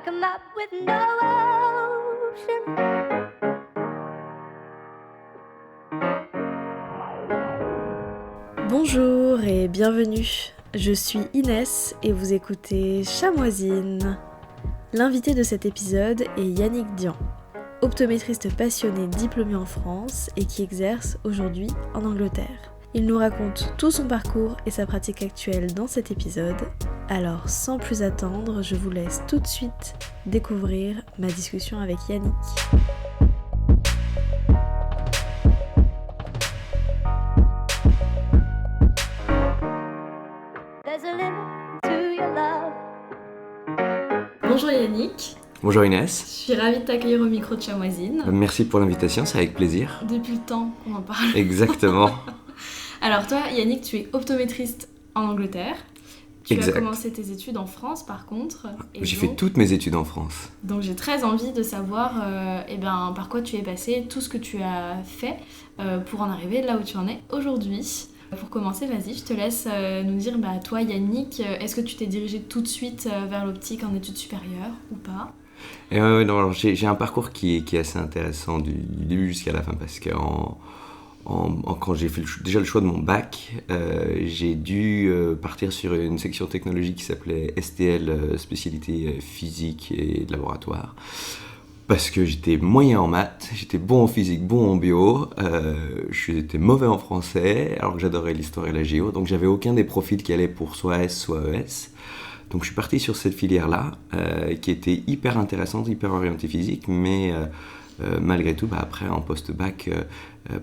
like a map with no ocean. Bonjour et bienvenue, je suis Inès et vous écoutez Chamoisine. L'invité de cet épisode est Yannick Dian, optométriste passionné diplômé en France et qui exerce aujourd'hui en Angleterre. Il nous raconte tout son parcours et sa pratique actuelle dans cet épisode. Alors sans plus attendre, je vous laisse tout de suite découvrir ma discussion avec Yannick. Bonjour Yannick. Bonjour Inès. Je suis ravie de t'accueillir au micro de Chamoisine. Merci pour l'invitation, c'est avec plaisir. Depuis le temps qu'on en parle. Exactement. Alors toi, Yannick, tu es optométriste en Angleterre. Tu as commencé tes études en France, par contre. J'ai fait toutes mes études en France. Donc j'ai très envie de savoir par quoi tu es passé, tout ce que tu as fait pour en arriver là où tu en es aujourd'hui. Pour commencer, vas-y, je te laisse nous dire, toi Yannick, est-ce que tu t'es dirigé tout de suite vers l'optique en études supérieures ou pas ? Alors, j'ai un parcours qui est assez intéressant du début jusqu'à la fin parce que quand j'ai fait déjà le choix de mon bac, j'ai dû partir sur une section technologique qui s'appelait STL, spécialité physique et de laboratoire. Parce que j'étais moyen en maths, j'étais bon en physique, bon en bio, j'étais mauvais en français, alors que j'adorais l'histoire et la géo, donc j'avais aucun des profils qui allaient pour soit S, soit ES. Donc je suis parti sur cette filière-là, qui était hyper intéressante, hyper orientée physique, mais malgré tout, après en post-bac,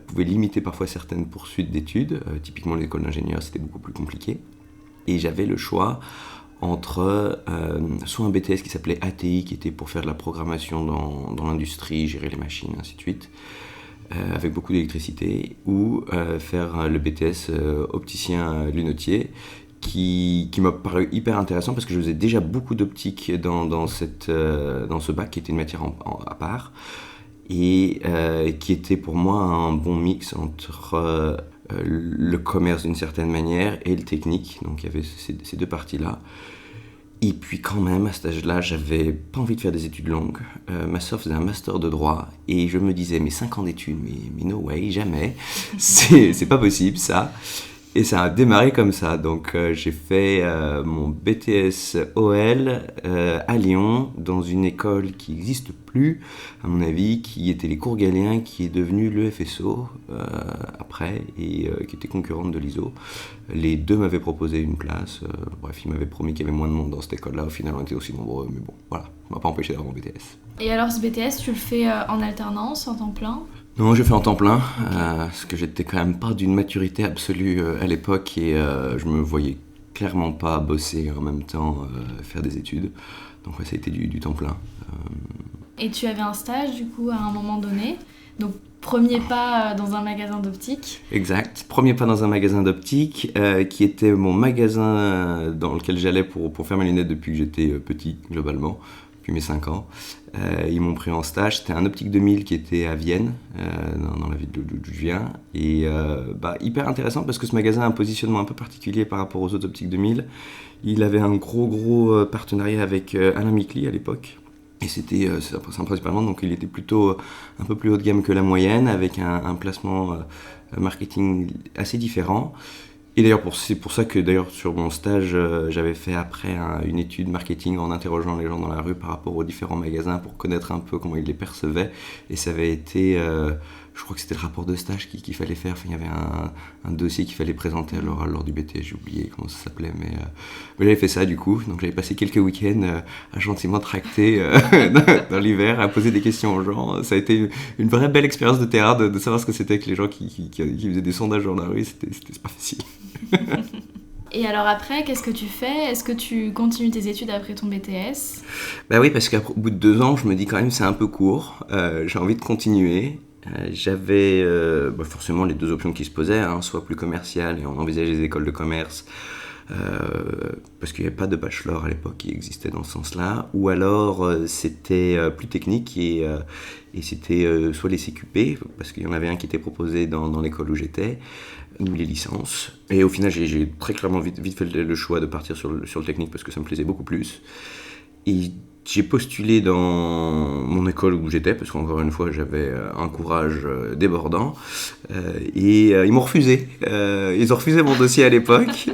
pouvait limiter parfois certaines poursuites d'études. Typiquement l'école d'ingénieur, c'était beaucoup plus compliqué. Et j'avais le choix entre soit un BTS qui s'appelait ATI, qui était pour faire de la programmation dans l'industrie, gérer les machines, ainsi de suite, avec beaucoup d'électricité, ou faire le BTS opticien lunotier, qui m'a paru hyper intéressant parce que je faisais déjà beaucoup d'optique dans ce bac, qui était une matière à part, et qui était pour moi un bon mix entre le commerce d'une certaine manière et le technique. Donc il y avait ces deux parties-là. Et puis quand même, à cet âge-là, j'avais pas envie de faire des études longues. Ma sœur faisait un master de droit et je me disais, mais 5 ans d'études, mais no way, jamais. C'est pas possible ça. Et ça a démarré comme ça. Donc j'ai fait mon BTS OL à Lyon, dans une école qui n'existe plus, à mon avis, qui était les cours Galien, qui est devenu l'EFSO après, et qui était concurrente de l'ISO. Les deux m'avaient proposé une place. Bref, ils m'avaient promis qu'il y avait moins de monde dans cette école-là. Au final, on était aussi nombreux, mais bon, voilà, ça m'a pas empêché d'avoir mon BTS. Et alors ce BTS, tu le fais en alternance, en temps plein ? Non, je fais en temps plein, parce que j'étais quand même pas d'une maturité absolue à l'époque et je me voyais clairement pas bosser en même temps, faire des études. Donc ouais, ça a été du temps plein. Et tu avais un stage du coup à un moment donné, donc premier pas dans un magasin d'optique. Exact, premier pas dans un magasin d'optique, qui était mon magasin dans lequel j'allais pour faire mes lunettes depuis que j'étais petit, globalement. Depuis mes 5 ans. Ils m'ont pris en stage. C'était un Optique 2000 qui était à Vienne, dans la ville d'où je viens. Et hyper intéressant parce que ce magasin a un positionnement un peu particulier par rapport aux autres Optiques 2000. Il avait un gros partenariat avec Alain Micli à l'époque. Et c'était principalement, donc il était plutôt un peu plus haut de gamme que la moyenne, avec un placement marketing assez différent. Et d'ailleurs, c'est pour ça que d'ailleurs sur mon stage, j'avais fait après une étude marketing en interrogeant les gens dans la rue par rapport aux différents magasins pour connaître un peu comment ils les percevaient. Et ça avait été, je crois que c'était le rapport de stage qu'il fallait faire. Enfin, il y avait un dossier qu'il fallait présenter lors du BTS, j'ai oublié comment ça s'appelait. Mais j'avais fait ça du coup. Donc j'avais passé quelques week-ends à gentiment tracter dans l'hiver, à poser des questions aux gens. Ça a été une vraie belle expérience de terrain de savoir ce que c'était que les gens qui faisaient des sondages dans la rue. C'était pas facile. Et alors après, qu'est-ce que tu fais ? Est-ce que tu continues tes études après ton BTS ? Oui, parce qu'au bout de 2 ans, je me dis quand même c'est un peu court. J'ai envie de continuer. J'avais forcément les deux options qui se posaient, soit plus commercial, et on envisageait les écoles de commerce, parce qu'il n'y avait pas de bachelor à l'époque qui existait dans ce sens-là, ou alors c'était plus technique et c'était soit les CQP, parce qu'il y en avait un qui était proposé dans l'école où j'étais, ou les licences. Et au final, j'ai très clairement vite fait le choix de partir sur le technique parce que ça me plaisait beaucoup plus. Et j'ai postulé dans mon école où j'étais, parce qu'encore une fois, j'avais un courage débordant. Et ils m'ont refusé. Ils ont refusé mon dossier à l'époque.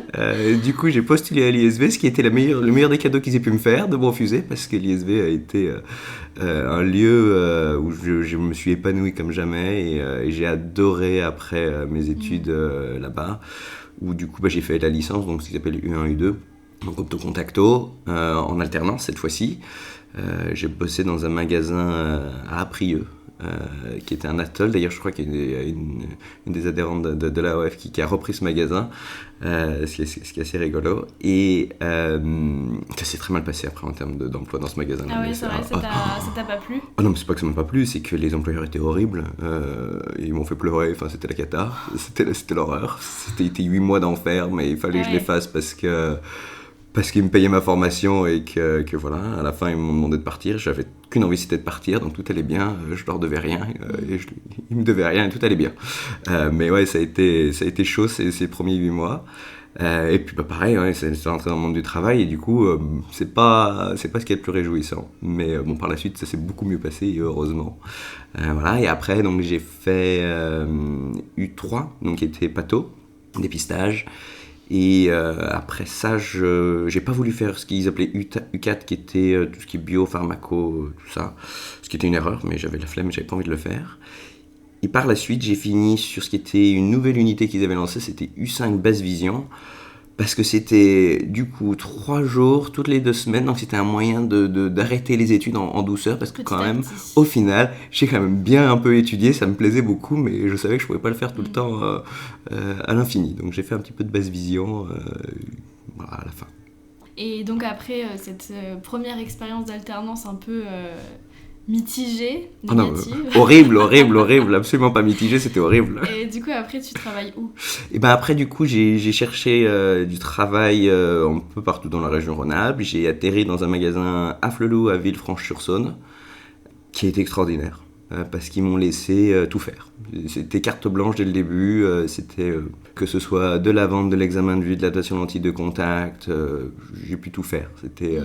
Du coup, j'ai postulé à l'ISV, ce qui était le meilleur des cadeaux qu'ils aient pu me faire, de me refuser, parce que l'ISV a été un lieu où je me suis épanoui comme jamais. Et j'ai adoré après mes études là-bas, où du coup, j'ai fait la licence, donc ce qui s'appelle U1, U2. Donc optocontacto, en alternance cette fois-ci. J'ai bossé dans un magasin à Aprieux, qui était un atoll. D'ailleurs, je crois qu'il y a une des adhérentes de l'AOF qui a repris ce magasin, ce qui est assez rigolo. Et ça s'est très mal passé après en termes d'emploi dans ce magasin-là. Ah ouais, c'est vrai, ça t'a pas plu? Ah non, mais c'est pas que ça m'a pas plu, c'est que les employeurs étaient horribles. Ils m'ont fait pleurer, enfin c'était la cata, c'était l'horreur. C'était 8 mois d'enfer, mais il fallait que je les fasse parce qu'ils me payaient ma formation et que voilà, à la fin ils m'ont demandé de partir. J'avais qu'une envie, c'était de partir, donc tout allait bien. Je leur devais rien, ils me devaient rien et tout allait bien. Mais ouais, ça a été chaud ces premiers 8 mois. Et puis pareil, ouais, c'est rentré dans le monde du travail et du coup, c'est pas ce qui est le plus réjouissant. Mais bon, par la suite, ça s'est beaucoup mieux passé, et heureusement. Voilà, et après, donc j'ai fait U3, donc qui était patho, dépistage. Et après ça, j'ai pas voulu faire ce qu'ils appelaient U4, qui était tout ce qui est bio, pharmaco, tout ça. Ce qui était une erreur, mais j'avais la flemme, j'avais pas envie de le faire. Et par la suite, j'ai fini sur ce qui était une nouvelle unité qu'ils avaient lancée, c'était U5 Basse Vision. Parce que c'était du coup 3 jours, toutes les 2 semaines, donc c'était un moyen d'arrêter les études en douceur, parce que quand même, au final, j'ai quand même bien un peu étudié, ça me plaisait beaucoup, mais je savais que je pouvais pas le faire tout le temps à l'infini. Donc j'ai fait un petit peu de basse vision voilà, à la fin. Et donc après cette première expérience d'alternance un peu mitigée, négative. Oh non, horrible, absolument pas mitigée, c'était horrible. Et du coup après tu travailles où? Et ben après du coup j'ai cherché du travail un peu partout dans la région Rhône-Alpes. J'ai atterri dans un magasin à Flelou à Villefranche-sur-Saône qui était extraordinaire parce qu'ils m'ont laissé tout faire. C'était carte blanche dès le début, c'était que ce soit de la vente, de l'examen de vue, de l'adaptation de lentilles de contact, j'ai pu tout faire. C'était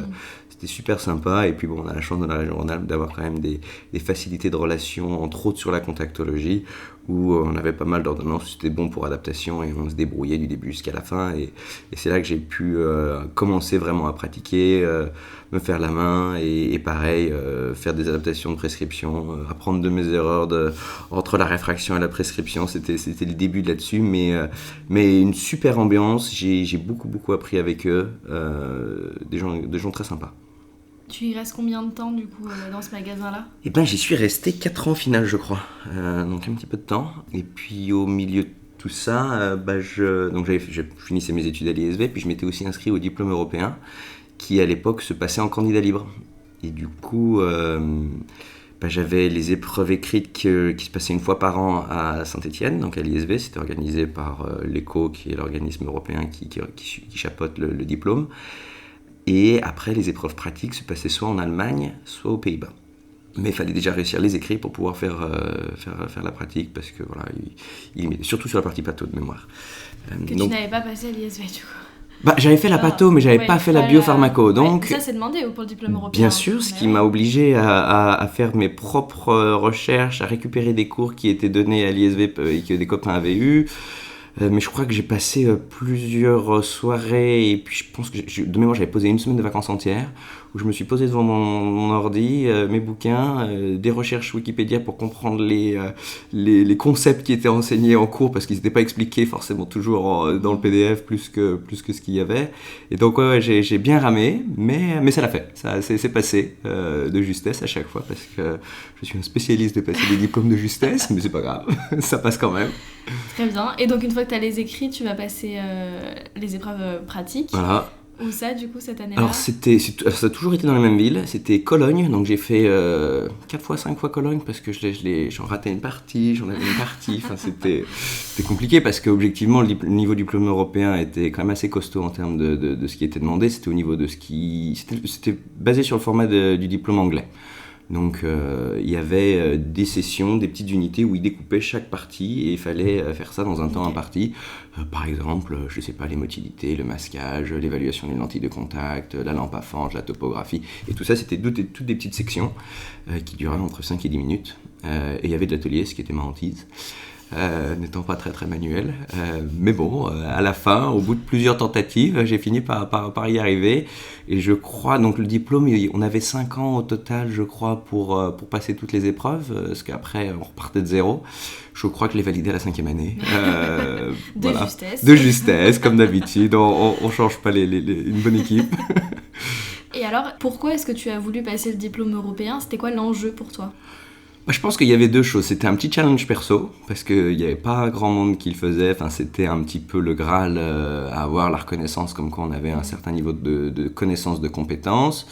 super sympa, et puis bon, on a la chance dans la région Rhône-Alpes d'avoir quand même des facilités de relation, entre autres sur la contactologie, où on avait pas mal d'ordonnances, c'était bon pour adaptation et on se débrouillait du début jusqu'à la fin, et c'est là que j'ai pu commencer vraiment à pratiquer, me faire la main, et pareil, faire des adaptations de prescription, apprendre de mes erreurs entre la réfraction et la prescription, c'était le début de là-dessus, mais une super ambiance, j'ai beaucoup appris avec eux, des gens très sympas. Tu y restes combien de temps du coup dans ce magasin-là? Eh ben j'y suis resté 4 ans au final, je crois, donc un petit peu de temps. Et puis au milieu de tout ça, j'ai finissé mes études à l'ISV, puis je m'étais aussi inscrit au diplôme européen, qui à l'époque se passait en candidat libre. Et du coup, j'avais les épreuves écrites qui se passaient une fois par an à Saint-Étienne, donc à l'ISV. C'était organisé par l'ECO, qui est l'organisme européen qui chapeaute le diplôme. Et après, les épreuves pratiques se passaient soit en Allemagne, soit aux Pays-Bas. Mais il fallait déjà réussir les écrits pour pouvoir faire la pratique, parce que voilà, surtout sur la partie patho de mémoire. Tu n'avais pas passé à l'ISV du coup? J'avais fait la patho, mais j'avais pas fait la biopharmaco. Donc, ça c'est demandé pour le diplôme européen. Bien sûr, ce qui m'a obligé à faire mes propres recherches, à récupérer des cours qui étaient donnés à l'ISV et que des copains avaient eu. Mais je crois que j'ai passé plusieurs soirées, et puis je pense que de mémoire j'avais posé une semaine de vacances entières, où je me suis posé devant mon ordi, mes bouquins, des recherches Wikipédia pour comprendre les concepts qui étaient enseignés en cours, parce qu'ils n'étaient pas expliqués forcément toujours dans le PDF plus que ce qu'il y avait. Et donc ouais, j'ai bien ramé, mais ça l'a fait. Ça c'est passé de justesse à chaque fois, parce que je suis un spécialiste de passer des diplômes de justesse, mais c'est pas grave, ça passe quand même. Très bien. Et donc une fois que tu as les écrits, tu vas passer les épreuves pratiques. Voilà. Où ça, du coup, cette année-là? Alors, ça a toujours été dans la même ville. C'était Cologne. Donc, j'ai fait 4 fois, 5 fois Cologne, parce que j'en ratais une partie, j'en avais une partie. Enfin, c'était compliqué, parce qu'objectivement, le niveau diplôme européen était quand même assez costaud en termes de ce qui était demandé. C'était au niveau de ce qui... C'était basé sur le format du diplôme anglais. Donc il y avait des sessions, des petites unités où ils découpaient chaque partie et il fallait faire ça dans un temps imparti. Par exemple, je sais pas, les motilités, le masquage, l'évaluation des lentilles de contact, la lampe à fange, la topographie. Et tout ça, c'était toutes des petites sections qui duraient entre 5 et 10 minutes. Et il y avait de l'atelier, ce qui était ma hantise. N'étant pas très très manuel. Mais bon, à la fin, au bout de plusieurs tentatives, j'ai fini par y arriver. Et je crois, donc le diplôme, on avait 5 ans au total, je crois, pour passer toutes les épreuves, parce qu'après, on repartait de zéro. Je crois que je l'ai validé à la 5e année. Justesse. De justesse, comme d'habitude. On change pas une bonne équipe. Et alors, pourquoi est-ce que tu as voulu passer le diplôme européen ? C'était quoi l'enjeu pour toi ? Je pense qu'il y avait deux choses. C'était un petit challenge perso, parce qu'il n'y avait pas grand monde qui le faisait. Enfin, c'était un petit peu le Graal à avoir la reconnaissance, comme quoi on avait un certain niveau de connaissance, de compétences.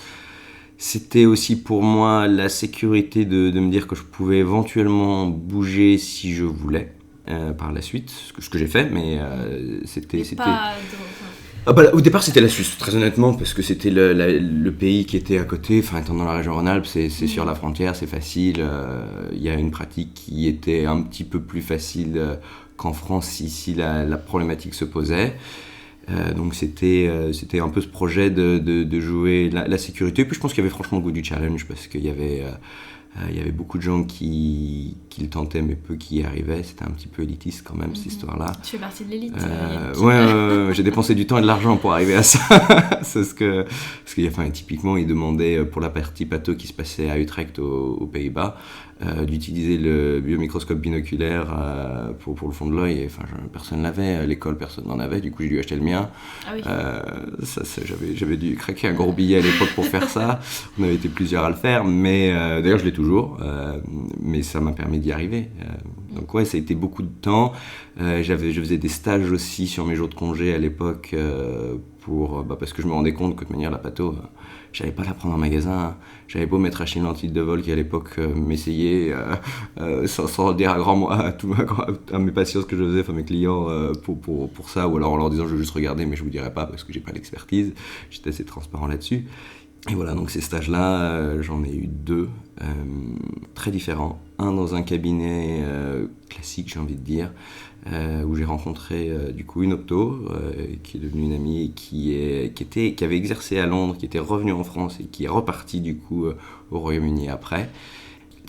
C'était aussi pour moi la sécurité de me dire que je pouvais éventuellement bouger si je voulais par la suite, ce que j'ai fait, mais c'était... Au départ, c'était la Suisse, très honnêtement, parce que c'était le pays qui était à côté. Enfin, étant dans la région Rhône-Alpes, c'est sur la frontière, c'est facile. Il y a une pratique qui était un petit peu plus facile qu'en France, ici, la problématique se posait. Donc, c'était un peu ce projet de jouer la sécurité. Puis, je pense qu'il y avait franchement le goût du challenge, parce qu'il y avait beaucoup de gens qui le tentaient, mais peu qui y arrivaient. C'était un petit peu élitiste quand même, cette histoire-là. Tu fais partie de l'élite. Ouais, j'ai dépensé du temps et de l'argent pour arriver à ça. Parce que typiquement, ils demandaient, pour la partie pato qui se passait à Utrecht, aux Pays-Bas, d'utiliser le biomicroscope binoculaire pour le fond de l'œil. Et, personne ne l'avait, à l'école, personne n'en avait. Du coup, j'ai dû acheter le mien. Ah oui. J'avais dû craquer un gros billet à l'époque pour faire ça. On avait été plusieurs à le faire, mais d'ailleurs, je l'ai toujours. Mais ça m'a permis d'y arriver. Donc ouais, ça a été beaucoup de temps. Je faisais des stages aussi sur mes jours de congé à l'époque parce que je me rendais compte que de manière la patho, j'allais pas la prendre en magasin. J'avais beau m'être acheté une lentille de vol qui à l'époque m'essayait sans dire à mes patients ce que je faisais, enfin mes clients pour ça, ou alors en leur disant je veux juste regarder mais je vous dirai pas parce que j'ai pas l'expertise. J'étais assez transparent là-dessus. Et voilà, donc ces stages-là, j'en ai eu 2, très différents. Un dans un cabinet classique, j'ai envie de dire, où j'ai rencontré du coup une opto, qui est devenue une amie, et qui avait exercé à Londres, qui était revenue en France et qui est repartie du coup au Royaume-Uni après.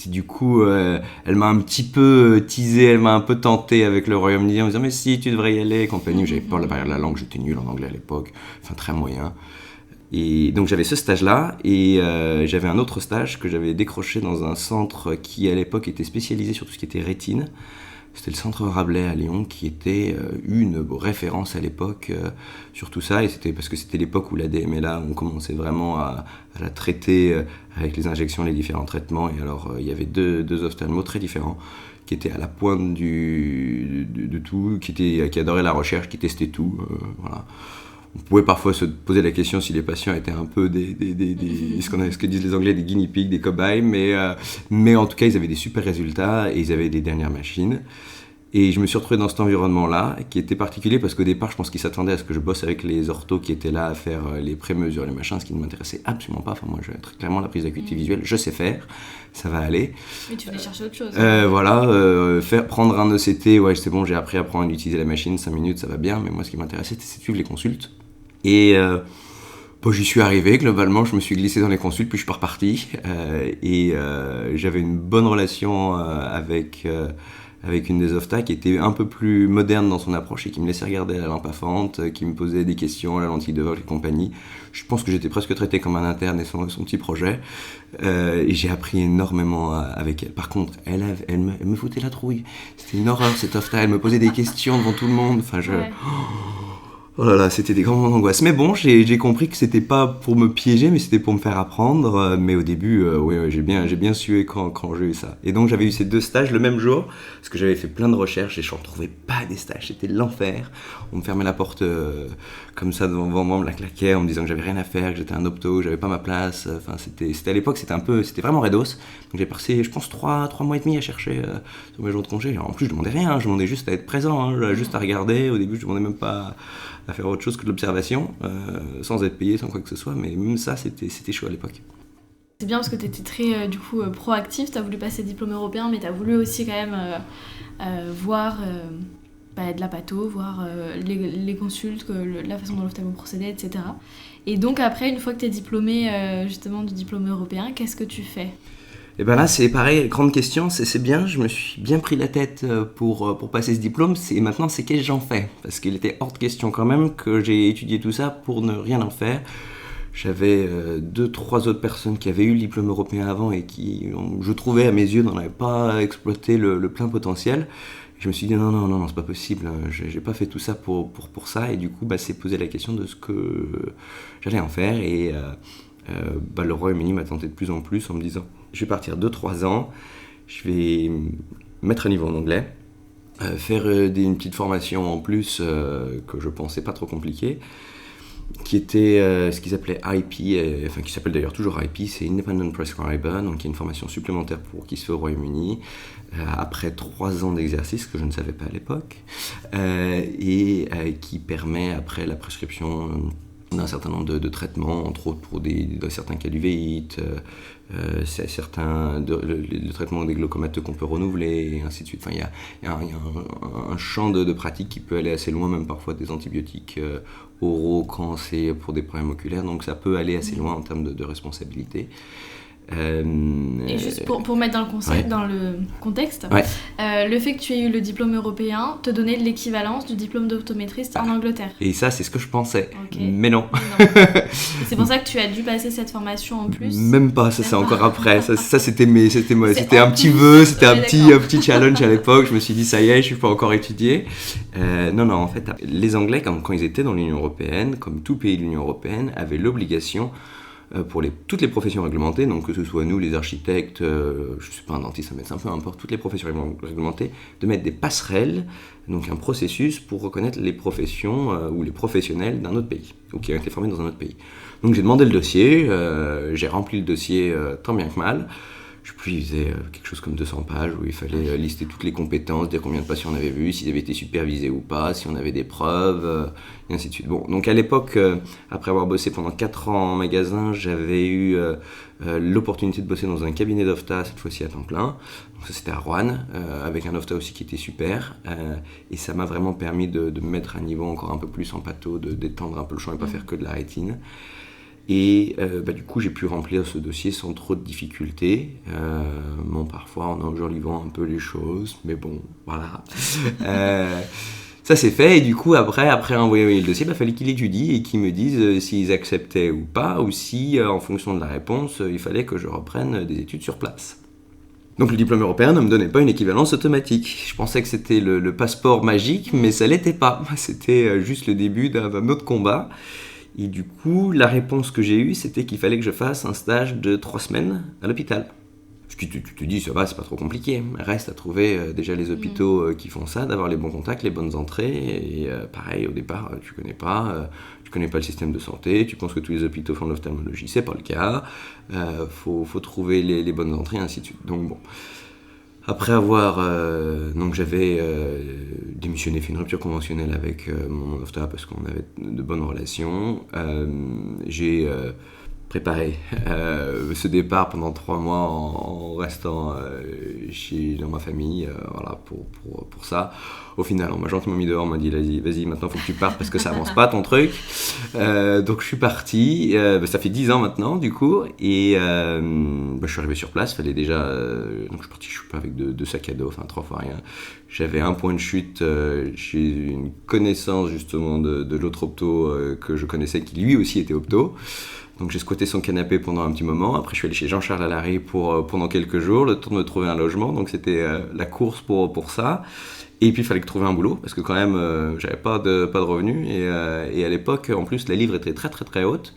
Et du coup, elle m'a un petit peu teasé, elle m'a un peu tenté avec le Royaume-Uni en me disant « mais si, tu devrais y aller » et compagnie. J'avais peur de la barrière de la langue, j'étais nul en anglais à l'époque, enfin très moyen. Et donc j'avais ce stage-là et j'avais un autre stage que j'avais décroché dans un centre qui à l'époque était spécialisé sur tout ce qui était rétine. C'était le centre Rabelais à Lyon qui était une référence à l'époque sur tout ça, et c'était parce que c'était l'époque où la DMLA, on commençait vraiment à la traiter avec les injections, les différents traitements, et alors il y avait deux ophtalmos très différents qui étaient à la pointe de tout, qui adoraient la recherche, qui testaient tout, voilà. On pouvait parfois se poser la question si les patients étaient un peu ce que disent les Anglais, des guinea pigs, des cobayes, mais en tout cas, ils avaient des super résultats et ils avaient des dernières machines. Et je me suis retrouvé dans cet environnement-là, qui était particulier parce qu'au départ, je pense qu'ils s'attendaient à ce que je bosse avec les orthos qui étaient là à faire les prémesures, les machins, ce qui ne m'intéressait absolument pas. Enfin, moi, très clairement, la prise d'acuité visuelle, je sais faire, ça va aller. Mais tu voulais chercher autre chose. Prendre un ECT, ouais, c'est bon, j'ai appris à apprendre à utiliser la machine, 5 minutes, ça va bien, mais moi, ce qui m'intéressait, c'était de suivre les consultes. Et j'y suis arrivé, globalement, je me suis glissé dans les consultes, puis je suis pas reparti. J'avais une bonne relation avec une des ophtas qui était un peu plus moderne dans son approche et qui me laissait regarder la lampe à fente, qui me posait des questions, la lentille de vol et compagnie. Je pense que j'étais presque traité comme un interne et son petit projet. Et j'ai appris énormément avec elle. Par contre, elle me foutait la trouille. C'était une horreur, cette ophta. Elle me posait des questions devant tout le monde. Enfin, Ouais. Oh là là, c'était des grands moments d'angoisse. Mais bon, j'ai compris que c'était pas pour me piéger, mais c'était pour me faire apprendre. Mais au début, j'ai bien sué quand j'ai eu ça. Et donc j'avais eu ces 2 stages le même jour, parce que j'avais fait plein de recherches et je ne retrouvais pas des stages. C'était l'enfer. On me fermait la porte comme ça devant moi, on me la claquait en me disant que j'avais rien à faire, que j'étais un opto, que j'avais pas ma place. Enfin, c'était à l'époque, c'était vraiment raidos. Donc j'ai passé, je pense, 3 mois et demi à chercher sur mes jours de congé. Alors, en plus, je demandais rien, je demandais juste à être présent, juste à regarder. Au début, je demandais même pas à faire autre chose que de l'observation, sans être payé, sans quoi que ce soit, mais même ça, c'était chaud à l'époque. C'est bien parce que tu étais très proactif, tu as voulu passer diplôme européen, mais tu as voulu aussi quand même voir de la patho, voir les consultes, la façon dont l'ophtalmo procédait, etc. Et donc après, une fois que tu es diplômé justement du diplôme européen, qu'est-ce que tu fais ? Et ben là, c'est pareil, grande question, c'est bien, je me suis bien pris la tête pour passer ce diplôme, maintenant c'est qu'est-ce que j'en fais ? Parce qu'il était hors de question quand même que j'ai étudié tout ça pour ne rien en faire. J'avais 2-3 autres personnes qui avaient eu le diplôme européen avant et qui, je trouvais à mes yeux, n'en avaient pas exploité le plein potentiel. Je me suis dit non, c'est pas possible, j'ai pas fait tout ça pour ça, et du coup c'est posé la question de ce que j'allais en faire, et le Royaume-Uni m'a tenté de plus en plus en me disant je vais partir 2-3 ans, je vais mettre un niveau en anglais, faire une petite formation en plus que je pensais pas trop compliquée, qui était ce qu'ils appelaient IP, qui s'appelle d'ailleurs toujours IP, c'est Independent Prescriber, donc il y a une formation supplémentaire qui se fait au Royaume-Uni, après 3 ans d'exercice, que je ne savais pas à l'époque, et qui permet après la prescription d'un certain nombre de traitements, entre autres pour certains cas d'uvéite, le traitement des glaucomateux qu'on peut renouveler, et ainsi de suite. Enfin, il y a un champ de pratiques qui peut aller assez loin, même parfois des antibiotiques oraux quand c'est pour des problèmes oculaires, donc ça peut aller assez loin en termes de responsabilité. Et juste pour mettre dans le contexte, le fait que tu aies eu le diplôme européen te donnait l'équivalence du diplôme d'optométriste en Angleterre. Et ça, c'est ce que je pensais. Okay. Mais non. Et c'est pour ça que tu as dû passer cette formation en plus. Même pas, ça c'est encore après. Ça c'était un petit vœu, c'était un petit challenge à l'époque. Je me suis dit ça y est, je peux encore étudier. Non, en fait, les Anglais, quand ils étaient dans l'Union européenne, comme tout pays de l'Union européenne, avaient l'obligation pour toutes les professions réglementées, donc que ce soit nous, les architectes, je ne suis pas un dentiste, un médecin, peu importe, toutes les professions réglementées, de mettre des passerelles, donc un processus pour reconnaître les professions ou les professionnels d'un autre pays, ou qui ont été formés dans un autre pays. Donc j'ai demandé le dossier, j'ai rempli le dossier tant bien que mal. Je sais plus, il faisait quelque chose comme 200 pages où il fallait lister toutes les compétences, dire combien de patients on avait vus, s'ils avaient été supervisés ou pas, si on avait des preuves, et ainsi de suite. Bon, donc à l'époque, après avoir bossé pendant 4 ans en magasin, j'avais eu l'opportunité de bosser dans un cabinet d'ophta, cette fois-ci à temps plein. Donc ça c'était à Rouen, avec un ophta aussi qui était super, et ça m'a vraiment permis de me mettre à un niveau encore un peu plus en patho, d'étendre un peu le champ et pas faire que de la rétine. Et du coup, j'ai pu remplir ce dossier sans trop de difficultés. Parfois, en enjolivant un peu les choses, mais bon, voilà. Ça s'est fait, et du coup, après envoyer le dossier, fallait qu'ils l'étudient et qu'ils me disent s'ils acceptaient ou pas, ou si, en fonction de la réponse, il fallait que je reprenne des études sur place. Donc le diplôme européen ne me donnait pas une équivalence automatique. Je pensais que c'était le passeport magique, mais ça l'était pas. C'était juste le début d'un autre combat. Et du coup, la réponse que j'ai eue, c'était qu'il fallait que je fasse un stage de 3 semaines à l'hôpital. Parce que tu te dis, ça va, c'est pas trop compliqué. Reste à trouver déjà les hôpitaux qui font ça, d'avoir les bons contacts, les bonnes entrées. Et pareil, au départ, tu connais pas le système de santé, tu penses que tous les hôpitaux font de l'ophtalmologie, c'est pas le cas. Faut trouver les bonnes entrées, ainsi de suite. Donc bon. Après avoir, j'avais démissionné, fait une rupture conventionnelle avec mon ophta parce qu'on avait de bonnes relations. J'ai préparé ce départ pendant 3 mois en restant dans ma famille, pour ça. Au final, on m'a gentiment mis dehors, on m'a dit vas-y, maintenant faut que tu partes parce que ça avance pas ton truc. Donc je suis parti, ça fait 10 ans maintenant du coup, et je suis arrivé sur place, fallait déjà, donc je suis parti, je suis pas avec 2 sacs à dos, 3 fois rien. J'avais un point de chute chez une connaissance justement de l'autre opto que je connaissais, qui lui aussi était opto. Donc j'ai squatté son canapé pendant un petit moment. Après je suis allé chez Jean-Charles Allary pendant quelques jours, le temps de me trouver un logement. Donc c'était la course pour ça. Et puis il fallait trouver un boulot parce que quand même j'avais pas de revenus. Et à l'époque en plus la livre était très très très haute.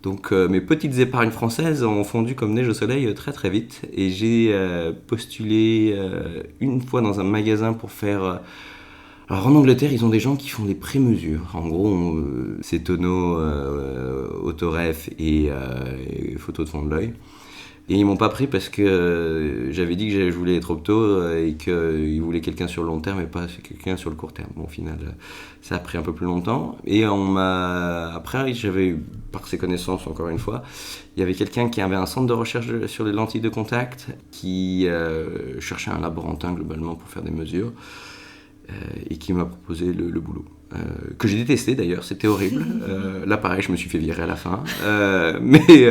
Donc mes petites épargnes françaises ont fondu comme neige au soleil très très vite. Et j'ai postulé une fois dans un magasin pour faire... Alors en Angleterre, ils ont des gens qui font des pré-mesures. En gros, c'est tonneau, autoref et photo de fond de l'œil. Et ils m'ont pas pris parce que j'avais dit que je voulais être opto et qu'ils voulaient quelqu'un sur le long terme et pas quelqu'un sur le court terme. Bon, au final, ça a pris un peu plus longtemps. Et après, j'avais, par ses connaissances encore une fois, il y avait quelqu'un qui avait un centre de recherche sur les lentilles de contact qui cherchait un laborantin globalement pour faire des mesures et qui m'a proposé le boulot. Que j'ai détesté d'ailleurs, c'était horrible. Là pareil, je me suis fait virer à la fin. Et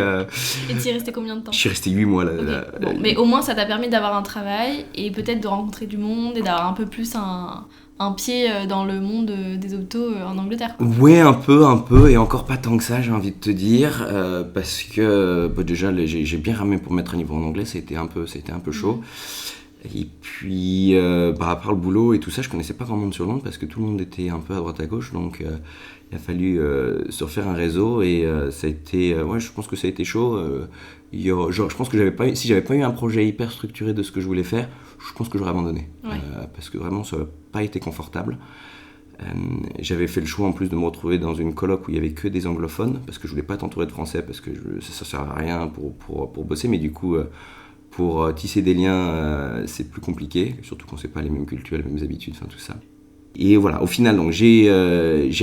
tu y es resté combien de temps ? Je suis resté 8 mois là. Okay. Bon, mais au moins ça t'a permis d'avoir un travail et peut-être de rencontrer du monde et d'avoir un peu plus un pied dans le monde des optos en Angleterre, quoi. Ouais, un peu, et encore pas tant que ça, j'ai envie de te dire, parce que déjà j'ai bien ramé pour mettre un niveau en anglais, c'était un peu chaud. Et puis, à part le boulot et tout ça, je connaissais pas grand monde sur Londres parce que tout le monde était un peu à droite à gauche, donc il a fallu se refaire un réseau et ça a été, je pense que ça a été chaud. Je pense que si j'avais pas eu un projet hyper structuré de ce que je voulais faire, je pense que j'aurais abandonné, parce que vraiment ça n'a pas été confortable. J'avais fait le choix en plus de me retrouver dans une coloc où il y avait que des anglophones parce que je voulais pas t'entourer de français parce que ça sert à rien pour bosser, mais du coup pour tisser des liens, c'est plus compliqué, surtout quand c'est pas les mêmes cultures, les mêmes habitudes, enfin tout ça. Et voilà, au final, donc, j'ai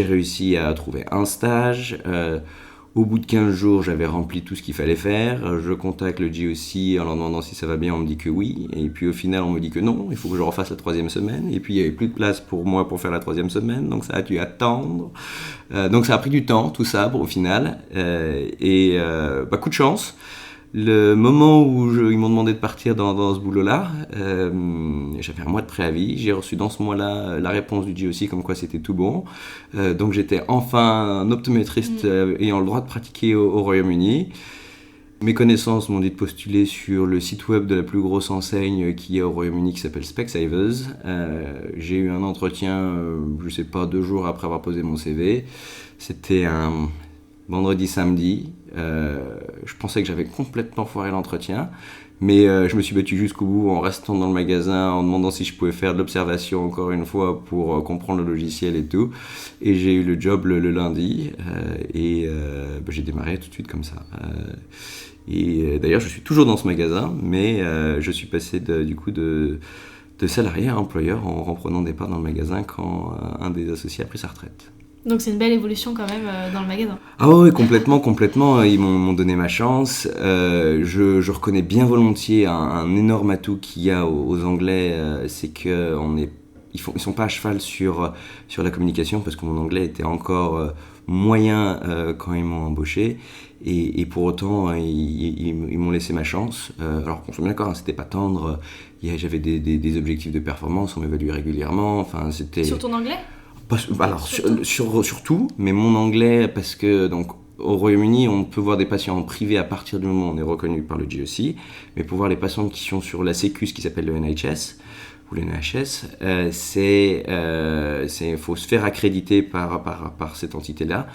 réussi à trouver un stage. Au bout de 15 jours, j'avais rempli tout ce qu'il fallait faire. Je contacte le GOC en leur demandant si ça va bien, on me dit que oui. Et puis au final, on me dit que non, il faut que je refasse la 3e semaine. Et puis il n'y avait plus de place pour moi pour faire la 3e semaine, donc ça a dû attendre. Donc ça a pris du temps, tout ça, au final. Coup de chance. Le moment où ils m'ont demandé de partir dans ce boulot-là, j'avais un mois de préavis. J'ai reçu dans ce mois-là la réponse du GOC comme quoi c'était tout bon. Donc j'étais enfin un optométriste ayant le droit de pratiquer au Royaume-Uni. Mes connaissances m'ont dit de postuler sur le site web de la plus grosse enseigne qui est au Royaume-Uni qui s'appelle Specsavers. J'ai eu un entretien, 2 jours après avoir posé mon CV. C'était un vendredi-samedi. Je pensais que j'avais complètement foiré l'entretien, mais je me suis battu jusqu'au bout en restant dans le magasin, en demandant si je pouvais faire de l'observation encore une fois pour comprendre le logiciel et tout. Et j'ai eu le job le lundi et j'ai démarré tout de suite comme ça. D'ailleurs, je suis toujours dans ce magasin, mais je suis passé du coup de salarié à employeur en reprenant des parts dans le magasin quand un des associés a pris sa retraite. Donc c'est une belle évolution quand même dans le magasin. Ah oui, complètement. Ils m'ont donné ma chance. Je reconnais bien volontiers un énorme atout qu'il y a aux Anglais, c'est qu'ils sont pas à cheval sur la communication parce que mon anglais était encore moyen quand ils m'ont embauché. Et pour autant, ils m'ont laissé ma chance. Alors qu'on soit bien d'accord, c'était pas tendre. J'avais des objectifs de performance, on m'évaluait régulièrement. Enfin, c'était... Sur ton anglais ? Alors, sur tout, mais mon anglais, parce que donc, au Royaume-Uni, on peut voir des patients en privé à partir du moment où on est reconnu par le GOC, mais pour voir les patients qui sont sur la Sécu, ce qui s'appelle le NHS, ou le NHS, faut se faire accréditer par cette entité-là,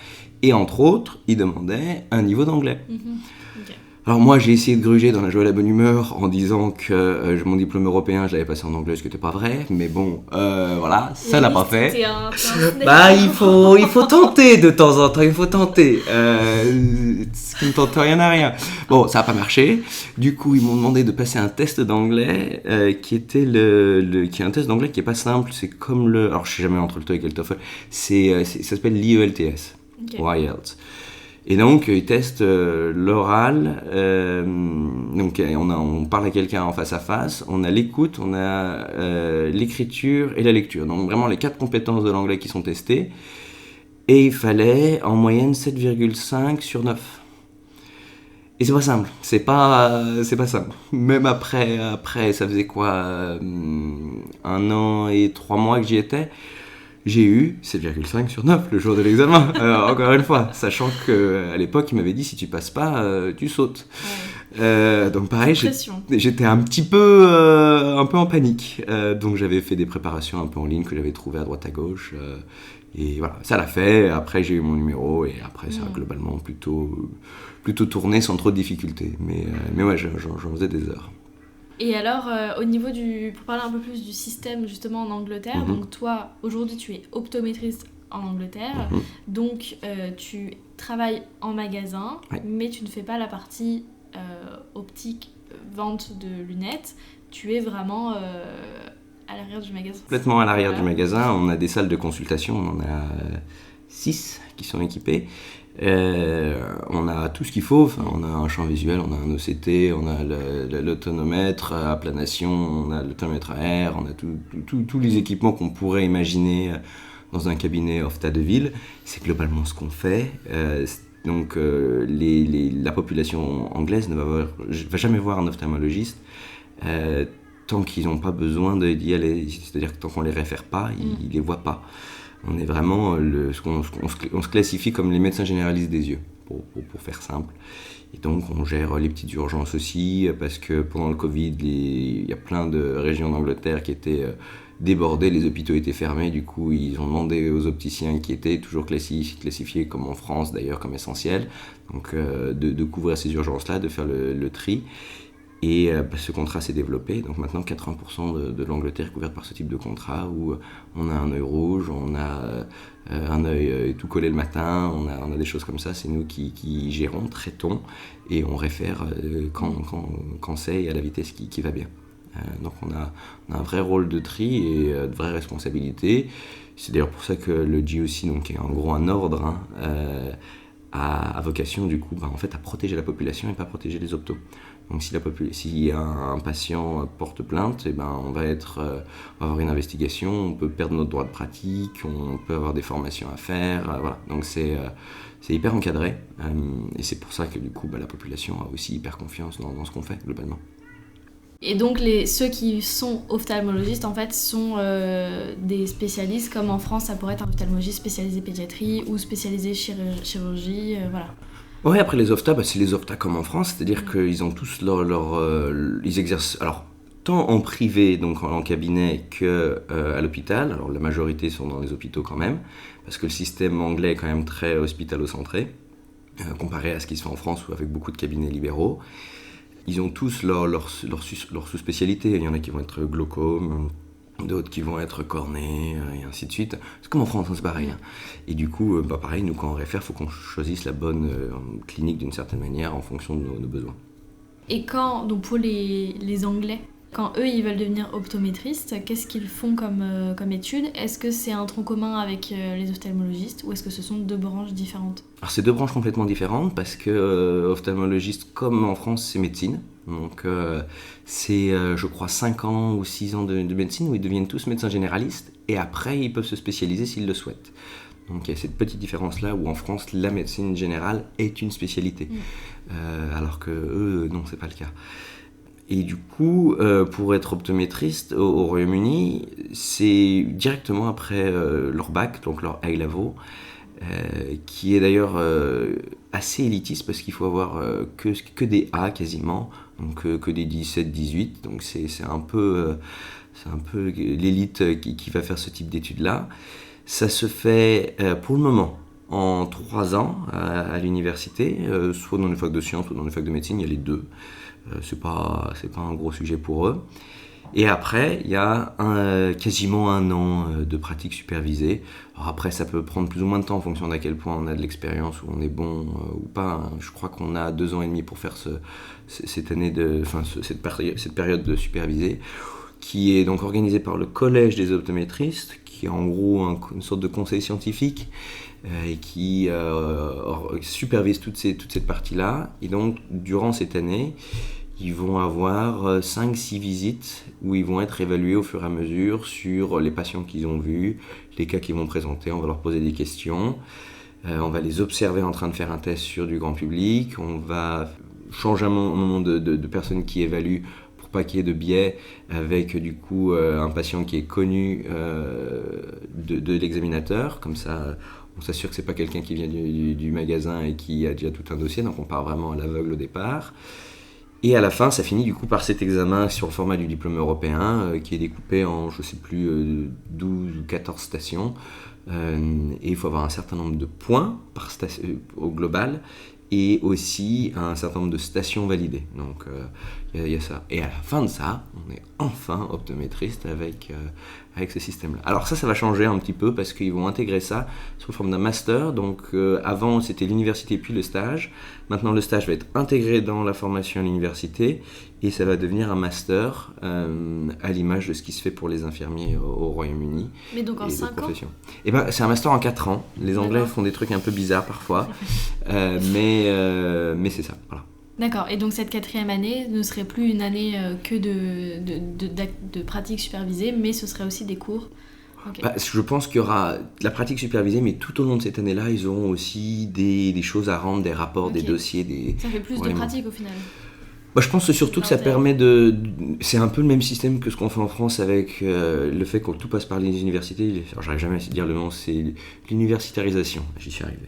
et entre autres, ils demandaient un niveau d'anglais. Okay. Alors moi, j'ai essayé de gruger dans la joie et la bonne humeur en disant que mon diplôme européen, je l'avais passé en anglais, ce qui n'était pas vrai, mais bon, voilà, ça l'a pas fait. Il faut tenter de temps en temps, il faut tenter. Ce qui ne tente rien à rien. Bon, ça n'a pas marché. Du coup, ils m'ont demandé de passer un test d'anglais qui était qui est un test d'anglais qui n'est pas simple. C'est comme alors je sais jamais entre le TOEIC et le TOEFL. Ça s'appelle l'IELTS, okay. Ou IELTS. Et donc, ils testent l'oral, donc on parle à quelqu'un en face à face, on a l'écoute, on a l'écriture et la lecture. Donc vraiment les 4 compétences de l'anglais qui sont testées. Et il fallait en moyenne 7,5 sur 9. Et c'est pas simple, c'est pas simple. Même après ça faisait quoi, 1 an et 3 mois que j'y étais. J'ai eu 7,5 sur 9 le jour de l'examen, encore une fois, sachant qu'à l'époque, il m'avait dit si tu passes pas, tu sautes. Ouais. Donc pareil, j'étais un peu en panique. Donc j'avais fait des préparations un peu en ligne que j'avais trouvées à droite à gauche. Et voilà, ça l'a fait. Après, j'ai eu mon numéro et après, ça a globalement plutôt tourné sans trop de difficultés. Mais ouais, j'en faisais des heures. Et alors, au niveau pour parler un peu plus du système justement en Angleterre, donc toi, aujourd'hui, tu es optométriste en Angleterre, donc tu travailles en magasin, mais tu ne fais pas la partie optique, vente de lunettes, tu es vraiment à l'arrière du magasin. Complètement à l'arrière du magasin. On a des salles de consultation, on en a 6 qui sont équipées. On a tout ce qu'il faut, on a un champ visuel, on a un OCT, on a l'autonomètre à aplanation, on a le thermomètre à air, on a tous les équipements qu'on pourrait imaginer dans un cabinet OFTA de ville. C'est globalement ce qu'on fait. Donc la population anglaise ne va jamais voir un ophtalmologiste tant qu'ils n'ont pas besoin d'y aller. C'est-à-dire que tant qu'on ne les réfère pas, ils ne les voient pas. On est vraiment, on se classifie comme les médecins généralistes des yeux, pour faire simple. Et donc on gère les petites urgences aussi, parce que pendant le Covid, il y a plein de régions d'Angleterre qui étaient débordées, les hôpitaux étaient fermés, du coup ils ont demandé aux opticiens qui étaient toujours classifiés comme en France d'ailleurs comme essentiels, donc de couvrir ces urgences-là, de faire le tri. Et ce contrat s'est développé, donc maintenant 80% de l'Angleterre est couverte par ce type de contrat où on a un œil rouge, on a un œil tout collé le matin, on a des choses comme ça, c'est nous qui gérons, traitons et on réfère quand c'est et à la vitesse qui va bien. Donc on a un vrai rôle de tri et de vraies responsabilités. C'est d'ailleurs pour ça que le GOC, donc, qui est en gros un ordre, a vocation du coup en fait, à protéger la population et pas protéger les optos. Donc si un patient porte plainte, on va avoir une investigation, on peut perdre notre droit de pratique, on peut avoir des formations à faire, voilà. Donc c'est hyper encadré et c'est pour ça que du coup la population a aussi hyper confiance dans ce qu'on fait globalement. Et donc ceux qui sont ophtalmologistes en fait sont des spécialistes, comme en France ça pourrait être un ophtalmologiste spécialisé pédiatrie ou spécialisé chirurgie, voilà. Ouais, après les ophtas, c'est les ophtas comme en France, c'est-à-dire qu'ils ont tous ils exercent, alors tant en privé, donc en cabinet, que à l'hôpital. Alors la majorité sont dans les hôpitaux quand même, parce que le système anglais est quand même très hospitalo-centré, comparé à ce qui se fait en France ou avec beaucoup de cabinets libéraux. Ils ont tous leur sous-spécialité. Il y en a qui vont être glaucome, d'autres qui vont être cornée, et ainsi de suite. C'est comme en France, c'est pareil. Et du coup, pareil, nous quand on réfère, il faut qu'on choisisse la bonne clinique d'une certaine manière en fonction de nos besoins. Et donc pour les Anglais, quand eux ils veulent devenir optométristes, qu'est-ce qu'ils font comme études ? Est-ce que c'est un tronc commun avec les ophtalmologistes ou est-ce que ce sont deux branches différentes ? Alors c'est deux branches complètement différentes parce que ophtalmologiste comme en France c'est médecine. Donc c'est je crois 5 ans ou 6 ans de médecine où ils deviennent tous médecins généralistes et après ils peuvent se spécialiser s'ils le souhaitent. Donc il y a cette petite différence-là où en France la médecine générale est une spécialité. Alors que eux non, c'est pas le cas. Et du coup, pour être optométriste au Royaume-Uni, c'est directement après leur bac, donc leur A-Level, qui est d'ailleurs assez élitiste parce qu'il faut avoir que des A quasiment, donc que des 17-18, donc c'est un peu l'élite qui va faire ce type d'études-là. Ça se fait pour le moment en 3 ans à l'université, soit dans une fac de sciences ou dans une fac de médecine, il y a les deux. C'est pas un gros sujet pour eux. Et après, il y a quasiment 1 an de pratique supervisée. Alors après, ça peut prendre plus ou moins de temps en fonction d'à quel point on a de l'expérience, où on est bon ou pas. Je crois qu'on a 2 ans et demi pour faire cette période de supervisée, qui est donc organisée par le Collège des optométristes, qui est en gros une sorte de conseil scientifique et qui supervise toute cette partie-là. Et donc, durant cette année, ils vont avoir 5-6 visites où ils vont être évalués au fur et à mesure sur les patients qu'ils ont vus, les cas qu'ils vont présenter. On va leur poser des questions, on va les observer en train de faire un test sur du grand public, on va changer un moment de personnes qui évaluent pour pas qu'il y ait de biais avec du coup un patient qui est connu de l'examinateur, comme ça on s'assure que c'est pas quelqu'un qui vient du magasin et qui a déjà tout un dossier, donc on part vraiment à l'aveugle au départ. Et à la fin, ça finit du coup par cet examen sur le format du diplôme européen qui est découpé en, je sais plus, 12 ou 14 stations. Et il faut avoir un certain nombre de points au global et aussi un certain nombre de stations validées. Donc il il y a ça. Et à la fin de ça, on est enfin optométriste avec ce système-là. Alors ça va changer un petit peu parce qu'ils vont intégrer ça sous forme d'un master. Donc avant, c'était l'université puis le stage. Maintenant, le stage va être intégré dans la formation à l'université et ça va devenir un master à l'image de ce qui se fait pour les infirmiers au Royaume-Uni. Mais donc en 5 ans ? Et ben, c'est un master en 4 ans. Les Anglais font des trucs un peu bizarres parfois, mais c'est ça, voilà. D'accord, et donc cette 4e année ne serait plus une année que de pratique supervisée, mais ce serait aussi des cours. Okay. Je pense qu'il y aura de la pratique supervisée, mais tout au long de cette année-là, ils auront aussi des choses à rendre, des rapports, des dossiers. Ça fait plus de pratique au final. Je pense surtout que ça permet c'est un peu le même système que ce qu'on fait en France avec le fait que tout passe par les universités. Alors, j'arrive jamais à dire le nom, c'est l'universitarisation, j'y suis arrivé.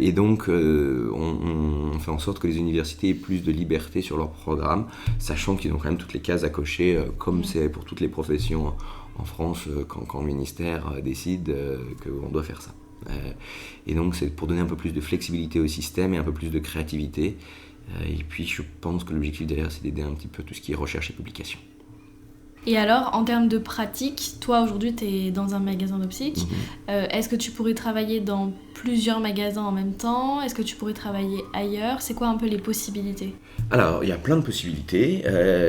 Et donc, on fait en sorte que les universités aient plus de liberté sur leur programme, sachant qu'ils ont quand même toutes les cases à cocher, comme c'est pour toutes les professions en France, quand le ministère décide qu'on doit faire ça. Et donc, c'est pour donner un peu plus de flexibilité au système et un peu plus de créativité. Et puis je pense que l'objectif derrière, c'est d'aider un petit peu tout ce qui est recherche et publication. Et alors, en termes de pratique, toi aujourd'hui tu es dans un magasin d'optique. Est-ce que tu pourrais travailler dans plusieurs magasins en même temps ? Est-ce que tu pourrais travailler ailleurs ? C'est quoi un peu les possibilités ? Alors, il y a plein de possibilités.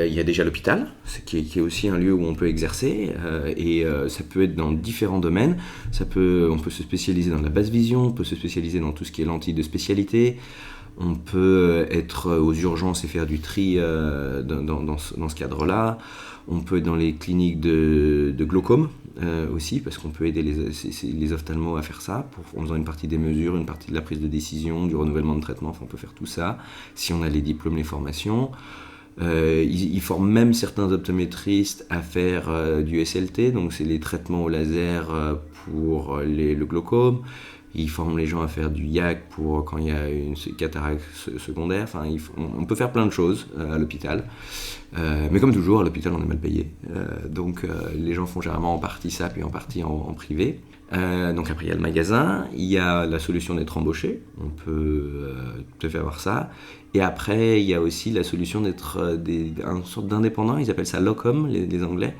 Il y a déjà l'hôpital, qui est aussi un lieu où on peut exercer. Et ça peut être dans différents domaines. On peut se spécialiser dans la basse vision, on peut se spécialiser dans tout ce qui est lentilles de spécialité. On peut être aux urgences et faire du tri dans ce cadre-là. On peut être dans les cliniques de glaucome aussi, parce qu'on peut aider les ophtalmos à faire ça, en faisant une partie des mesures, une partie de la prise de décision, du renouvellement de traitement. Enfin, on peut faire tout ça, si on a les diplômes, les formations. Ils forment même certains optométristes à faire du SLT, donc c'est les traitements au laser pour le glaucome. Ils forment les gens à faire du YAG pour quand il y a une cataracte secondaire. Enfin, on peut faire plein de choses à l'hôpital. Mais comme toujours, à l'hôpital, on est mal payé. Donc, les gens font généralement en partie ça, puis en partie en privé. Donc après, il y a le magasin. Il y a la solution d'être embauché. On peut tout à fait avoir ça. Et après, il y a aussi la solution d'être une sorte d'indépendant. Ils appellent ça locum, les Anglais.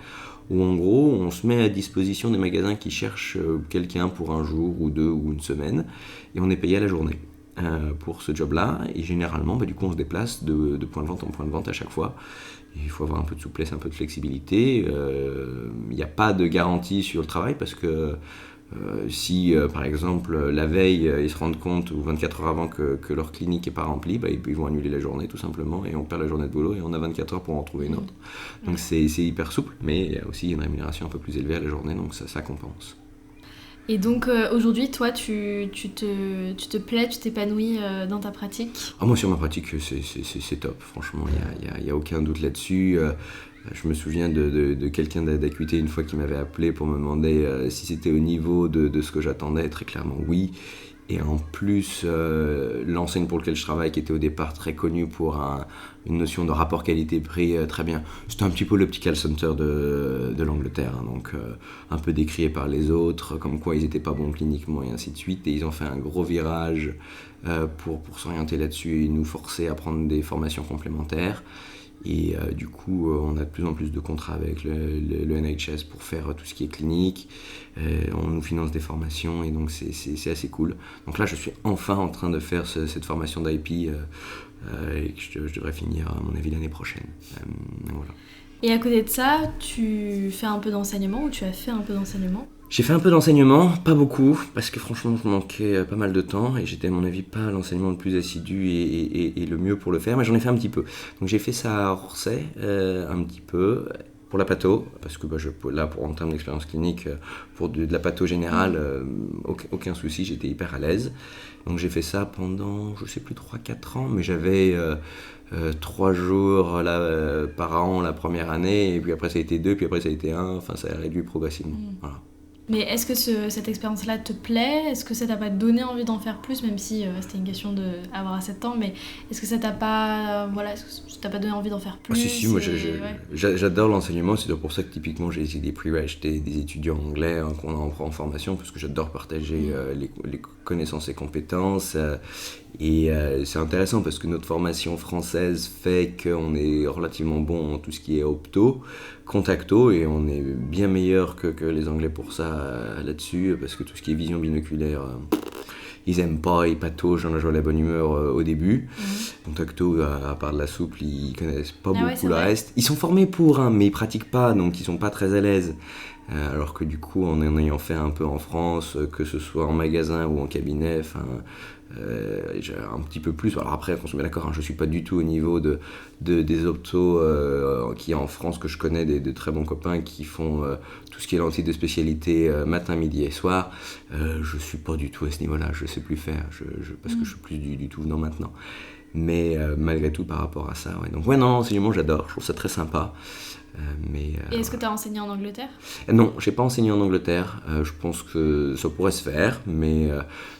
Où en gros, on se met à disposition des magasins qui cherchent quelqu'un pour un jour ou 2 ou une semaine, et on est payé à la journée pour ce job-là, et généralement, du coup, on se déplace de point de vente en point de vente à chaque fois. Et il faut avoir un peu de souplesse, un peu de flexibilité. Il n'y a pas de garantie sur le travail, parce que si, par exemple, la veille, ils se rendent compte, ou 24 heures avant que leur clinique n'est pas remplie, ils vont annuler la journée, tout simplement, et on perd la journée de boulot, et on a 24 heures pour en trouver une autre. Donc c'est hyper souple, mais il y a aussi une rémunération un peu plus élevée à la journée, donc ça compense. Et donc aujourd'hui, toi, tu te plais, tu t'épanouis dans ta pratique ? Moi, sur ma pratique, c'est top, franchement, il n'y a aucun doute là-dessus. Je me souviens de quelqu'un d'Acuité une fois qui m'avait appelé pour me demander si c'était au niveau de ce que j'attendais. Très clairement, oui. Et en plus, l'enseigne pour laquelle je travaille, qui était au départ très connue pour une notion de rapport qualité-prix très bien, c'était un petit peu l'Optical Center de l'Angleterre, hein, donc un peu décrié par les autres, comme quoi ils n'étaient pas bons cliniquement et ainsi de suite. Et ils ont fait un gros virage pour s'orienter là-dessus et nous forcer à prendre des formations complémentaires. Et du coup, on a de plus en plus de contrats avec le NHS pour faire tout ce qui est clinique. On nous finance des formations et donc c'est assez cool. Donc là, je suis enfin en train de faire cette formation d'IP et que je devrais finir, à mon avis, l'année prochaine. Voilà. Et à côté de ça, tu fais un peu d'enseignement ou tu as fait un peu d'enseignement ? J'ai fait un peu d'enseignement, pas beaucoup, parce que franchement, je manquais pas mal de temps et j'étais à mon avis pas l'enseignement le plus assidu et le mieux pour le faire, mais j'en ai fait un petit peu. Donc j'ai fait ça à Orsay, un petit peu, pour la patho, parce que en termes d'expérience clinique, pour de la patho générale, aucun souci, j'étais hyper à l'aise. Donc j'ai fait ça pendant, je sais plus, 3-4 ans, mais j'avais 3 jours par an la première année, et puis après ça a été 2, puis après ça a été 1, enfin ça a réduit progressivement. Voilà. Mais est-ce que cette expérience-là te plaît ? Est-ce que ça t'a pas donné envie d'en faire plus, même si c'était une question d'avoir assez de temps, mais est-ce que ça t'a pas, est-ce que ça t'a pas donné envie d'en faire plus ? Si, moi j'adore l'enseignement, c'est pour ça que typiquement j'ai décidé d'acheter des étudiants anglais qu'on en prend en formation, parce que j'adore partager connaissances et compétences. Et c'est intéressant parce que notre formation française fait qu'on est relativement bon en tout ce qui est opto, contacto, et on est bien meilleur que les Anglais pour ça là-dessus, parce que tout ce qui est vision binoculaire, ils aiment pas, ils pataugent, on a joué la bonne humeur au début. Contacto, à part de la souple, ils connaissent pas beaucoup le reste. Ils sont formés pour, mais ils pratiquent pas, donc ils sont pas très à l'aise. Alors que du coup, en ayant fait un peu en France, que ce soit en magasin ou en cabinet, j'ai un petit peu plus. Alors après, on se met d'accord, je suis pas du tout au niveau des optos qui en France, que je connais, de très bons copains qui font tout ce qui est lentilles de spécialité matin, midi et soir. Je suis pas du tout à ce niveau-là, je sais plus faire, parce que je suis plus du tout venant maintenant. Mais malgré tout, par rapport à ça, ouais. Donc ouais, non, l'enseignement, j'adore, je trouve ça très sympa. Et est-ce que tu as enseigné en Angleterre ? Non, j'ai pas enseigné en Angleterre. Je pense que ça pourrait se faire, mais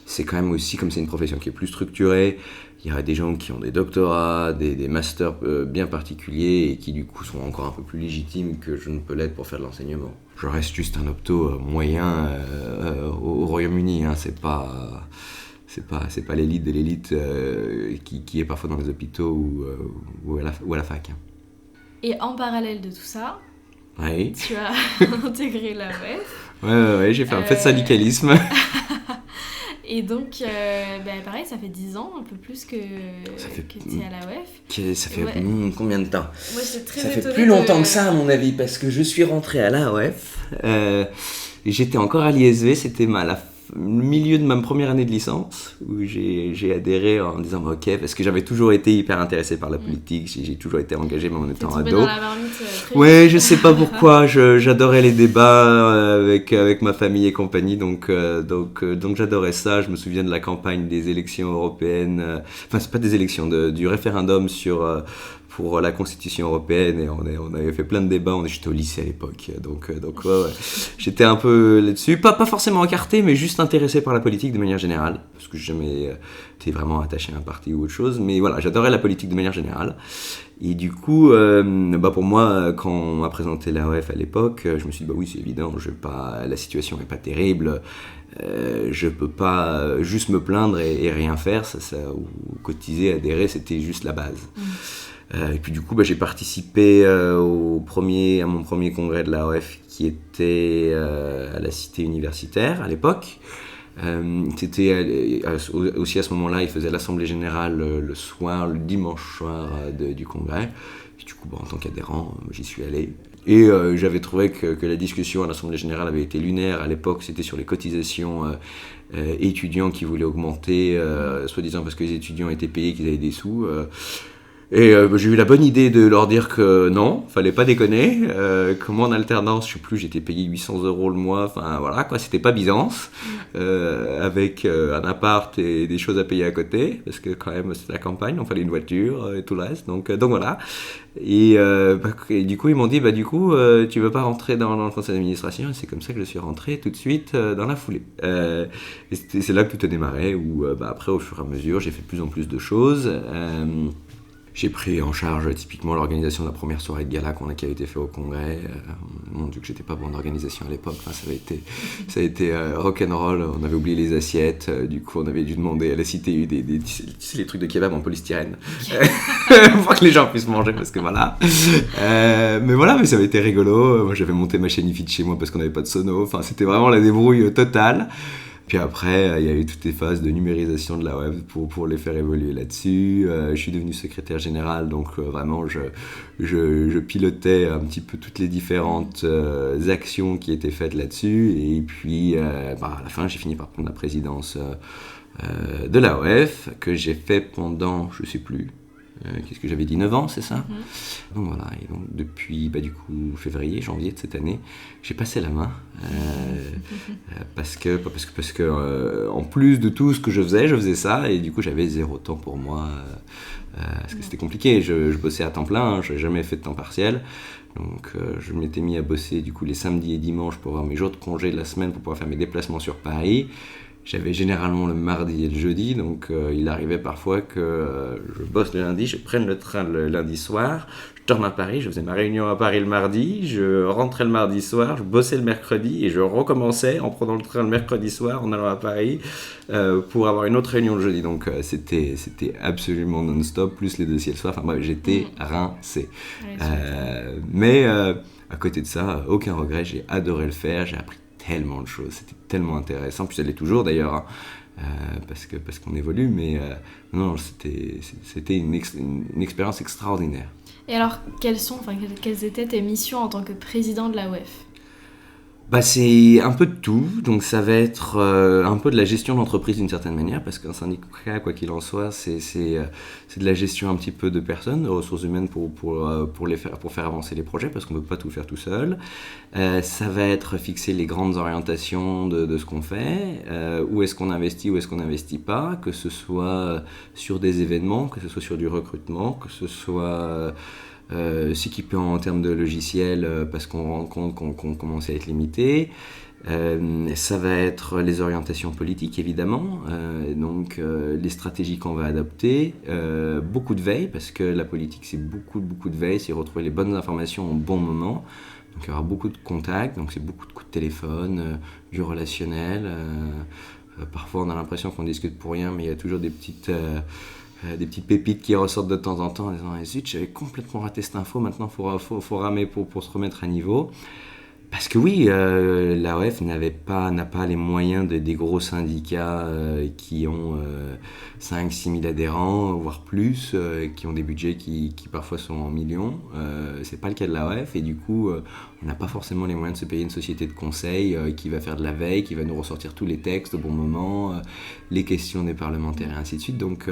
c'est quand même aussi, comme c'est une profession qui est plus structurée, il y a des gens qui ont des doctorats, des masters bien particuliers et qui du coup sont encore un peu plus légitimes que je ne peux l'être pour faire de l'enseignement. Je reste juste un opto moyen au Royaume-Uni, hein, c'est pas l'élite de l'élite qui est parfois dans les hôpitaux ou à la fac. Hein. Et en parallèle de tout ça, oui. Tu as intégré la WEF. Ouais, j'ai fait un peu de syndicalisme. Et donc, pareil, ça fait 10 ans, un peu plus que tu es à la WEF. Ça fait combien de temps ? Moi, j'étais très ça étonnée. Ça fait plus longtemps que ça, à mon avis, parce que je suis rentré à la WEF. J'étais encore à l'ISV, c'était le milieu de ma première année de licence, où j'ai adhéré en disant ok, parce que j'avais toujours été hyper intéressé par la politique, j'ai toujours été engagé même en étant ado. Dans la marmite, ouais, je sais pas pourquoi, j'adorais les débats avec ma famille et compagnie, donc j'adorais ça. Je me souviens de la campagne des élections européennes, enfin c'est pas des élections, du référendum pour la Constitution européenne, et on avait fait plein de débats. J'étais au lycée à l'époque, donc ouais. J'étais un peu là-dessus, pas forcément écarté, mais juste intéressé par la politique de manière générale, parce que j'ai jamais été vraiment attaché à un parti ou autre chose, mais voilà, j'adorais la politique de manière générale. Et du coup, pour moi, quand on m'a présenté la OF à l'époque, je me suis dit oui, c'est évident, la situation n'est pas terrible, je peux pas juste me plaindre et rien faire, ou cotiser, adhérer, c'était juste la base. Et puis du coup, j'ai participé à mon premier congrès de la OF qui était à la cité universitaire à l'époque. C'était aussi à ce moment-là, il faisait l'assemblée générale le dimanche soir du congrès. Et du coup, en tant qu'adhérent, j'y suis allé. Et j'avais trouvé que la discussion à l'assemblée générale avait été lunaire. À l'époque, c'était sur les cotisations étudiants qui voulaient augmenter, soi-disant parce que les étudiants étaient payés, qu'ils avaient des sous. Et j'ai eu la bonne idée de leur dire que non, fallait pas déconner, que moi en alternance, je sais plus, j'étais payé 800 € le mois, enfin voilà quoi, c'était pas Byzance, avec un appart et des choses à payer à côté, parce que quand même c'était la campagne, il fallait une voiture et tout le reste, donc voilà. Et du coup ils m'ont dit, tu veux pas rentrer dans le conseil d'administration, et c'est comme ça que je suis rentré tout de suite dans la foulée. Et c'est là que tout a démarré, où après au fur et à mesure j'ai fait de plus en plus de choses. J'ai pris en charge typiquement l'organisation de la première soirée de gala qui a été fait au congrès. Mon Dieu que j'étais pas bon en organisation à l'époque. Enfin, ça a été rock'n'roll. On avait oublié les assiettes. Du coup, on avait dû demander à la cité les trucs de kebab en polystyrène pour que les gens puissent manger, parce que voilà. Mais ça avait été rigolo. Moi, j'avais monté ma chaîne IFI de chez moi parce qu'on n'avait pas de sono. Enfin, c'était vraiment la débrouille totale. Puis après, il y a eu toutes les phases de numérisation de la web pour les faire évoluer là-dessus. Je suis devenu secrétaire général, donc vraiment, je pilotais un petit peu toutes les différentes actions qui étaient faites là-dessus. Et puis, à la fin, j'ai fini par prendre la présidence de la OF, que j'ai fait pendant, je sais plus, qu'est-ce que j'avais dit, 9 ans, c'est ça ? Donc voilà, et donc depuis janvier de cette année, j'ai passé la main, parce que en plus de tout ce que je faisais ça, et du coup j'avais 0 temps pour moi, parce que c'était compliqué, je bossais à temps plein, je n'avais jamais fait de temps partiel, donc je m'étais mis à bosser du coup les samedis et dimanches pour avoir mes jours de congé de la semaine pour pouvoir faire mes déplacements sur Paris. J'avais généralement le mardi et le jeudi, donc il arrivait parfois que je bosse le lundi, je prenne le train le lundi soir, je tourne à Paris, je faisais ma réunion à Paris le mardi, je rentrais le mardi soir, je bossais le mercredi et je recommençais en prenant le train le mercredi soir en allant à Paris pour avoir une autre réunion le jeudi. Donc c'était absolument non-stop, plus les dossiers le soir. Enfin bref, j'étais rincé. Mais à côté de ça, aucun regret, j'ai adoré le faire, j'ai appris tellement de choses, c'était tellement intéressant, puis ça l'est toujours d'ailleurs, hein, parce qu'on évolue, mais non, c'était une expérience extraordinaire. Et alors, quelles étaient tes missions en tant que président de l'AOF ? C'est un peu de tout, donc ça va être un peu de la gestion d'entreprise d'une certaine manière, parce qu'un syndicat, quoi qu'il en soit, c'est de la gestion un petit peu de personnes, de ressources humaines pour faire avancer les projets, parce qu'on ne peut pas tout faire tout seul. Ça va être fixer les grandes orientations de ce qu'on fait, où est-ce qu'on investit, où est-ce qu'on n'investit pas, que ce soit sur des événements, que ce soit sur du recrutement, que ce soit... s'équiper en termes de logiciels parce qu'on rend compte qu'on commence à être limité. Ça va être les orientations politiques évidemment, donc les stratégies qu'on va adopter, beaucoup de veille parce que la politique c'est beaucoup de veille, c'est retrouver les bonnes informations au bon moment. Donc il y aura beaucoup de contacts, donc c'est beaucoup de coups de téléphone, du relationnel. Parfois on a l'impression qu'on discute pour rien, mais il y a toujours des petites pépites qui ressortent de temps en temps en disant « Zut, j'avais complètement raté cette info, maintenant il faut ramer pour se remettre à niveau ». Parce que oui, l'AOF n'a pas les moyens des gros syndicats qui ont 5-6 000 adhérents, voire plus, qui ont des budgets qui parfois sont en millions. C'est pas le cas de l'AOF et du coup, on n'a pas forcément les moyens de se payer une société de conseil qui va faire de la veille, qui va nous ressortir tous les textes au bon moment, les questions des parlementaires et ainsi de suite. Donc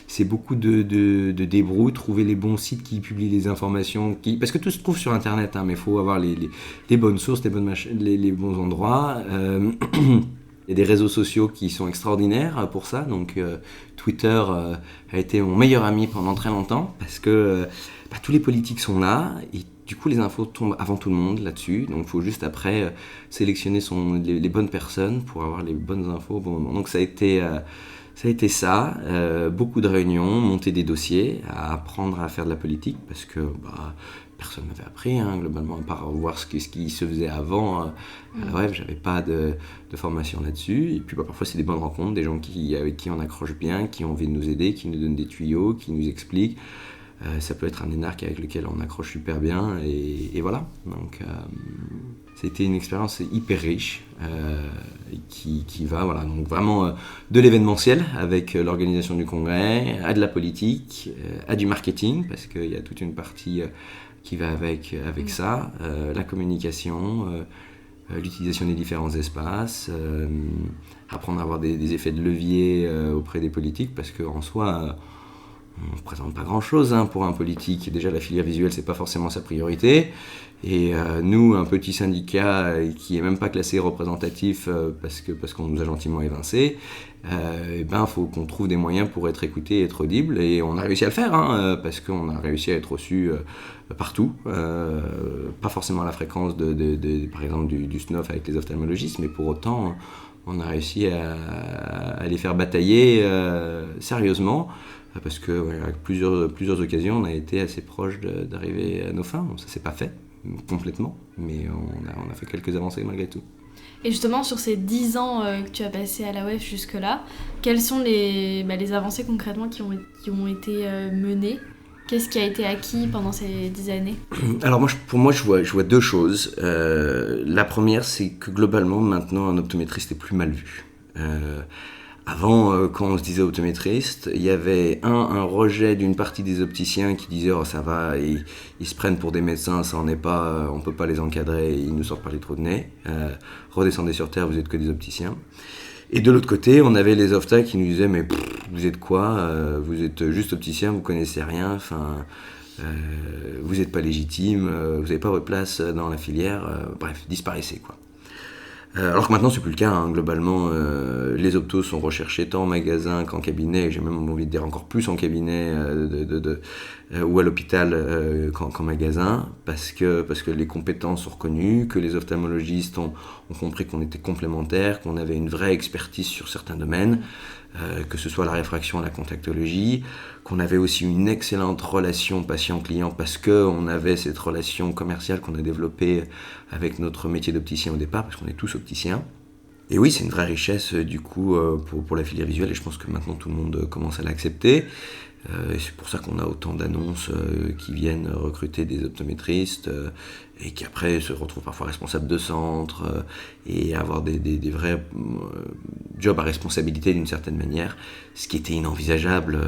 c'est beaucoup de débrouille, trouver les bons sites qui publient les informations, parce que tout se trouve sur Internet, hein, mais il faut avoir les bonnes sources, les bons endroits. Il y a des réseaux sociaux qui sont extraordinaires pour ça. Donc Twitter a été mon meilleur ami pendant très longtemps parce que tous les politiques sont là et du coup les infos tombent avant tout le monde là-dessus. Donc il faut juste après sélectionner les bonnes personnes pour avoir les bonnes infos au bon moment. Donc ça a été ça, beaucoup de réunions, monter des dossiers, à apprendre à faire de la politique parce que personne n'avait appris, hein, globalement, à part voir ce qui se faisait avant. Bref, j'avais pas de formation là-dessus. Et puis parfois, c'est des bonnes rencontres, des gens avec qui on accroche bien, qui ont envie de nous aider, qui nous donnent des tuyaux, qui nous expliquent. Ça peut être un énarque avec lequel on accroche super bien. Et voilà. Donc, c'était une expérience hyper riche qui va donc vraiment de l'événementiel avec l'organisation du congrès, à de la politique, à du marketing, parce qu'il y a toute une partie... qui va avec ça, la communication, l'utilisation des différents espaces, apprendre à avoir des effets de levier auprès des politiques, parce qu'en soi, on ne présente pas grand-chose pour un politique. Déjà, la filière visuelle, c'est pas forcément sa priorité. Et nous, un petit syndicat qui n'est même pas classé représentatif parce qu'on nous a gentiment évincés, faut qu'on trouve des moyens pour être écouté et être audible. Et on a réussi à le faire, parce qu'on a réussi à être reçu partout. Pas forcément à la fréquence par exemple du SNOF avec les ophtalmologistes, mais pour autant, on a réussi à les faire batailler sérieusement. Parce qu'avec plusieurs occasions, on a été assez proche d'arriver à nos fins. Bon, ça ne s'est pas fait complètement, mais on a fait quelques avancées malgré tout. Et justement, sur ces 10 ans que tu as passé à l'AOF jusque-là, quelles sont les avancées concrètement qui ont été menées ? Qu'est-ce qui a été acquis pendant ces 10 années ? Alors pour moi, je vois deux choses. La première, c'est que globalement, maintenant, un optométriste est plus mal vu. Avant, quand on se disait optométriste, il y avait un rejet d'une partie des opticiens qui disaient « Oh, ça va, ils se prennent pour des médecins, ça en est pas, on peut pas les encadrer, ils nous sortent par les trous de nez. Redescendez sur terre, vous êtes que des opticiens. » Et de l'autre côté, on avait les ophtas qui nous disaient « Mais vous êtes quoi ? Vous êtes juste opticien, vous connaissez rien, vous n'êtes pas légitime, vous n'avez pas votre place dans la filière, bref, disparaissez quoi. » Alors que maintenant c'est plus le cas, globalement les optos sont recherchés tant en magasin qu'en cabinet, et j'ai même envie de dire encore plus en cabinet ou à l'hôpital qu'en magasin, parce que les compétences sont reconnues, que les ophtalmologistes ont compris qu'on était complémentaires, qu'on avait une vraie expertise sur certains domaines, que ce soit la réfraction, la contactologie, qu'on avait aussi une excellente relation patient-client parce qu'on avait cette relation commerciale qu'on a développée avec notre métier d'opticien au départ, parce qu'on est tous opticiens. Et oui, c'est une vraie richesse du coup pour la filière visuelle, et je pense que maintenant tout le monde commence à l'accepter. Et c'est pour ça qu'on a autant d'annonces qui viennent recruter des optométristes et qui après se retrouvent parfois responsables de centres et avoir des vrais jobs à responsabilité d'une certaine manière, ce qui était inenvisageable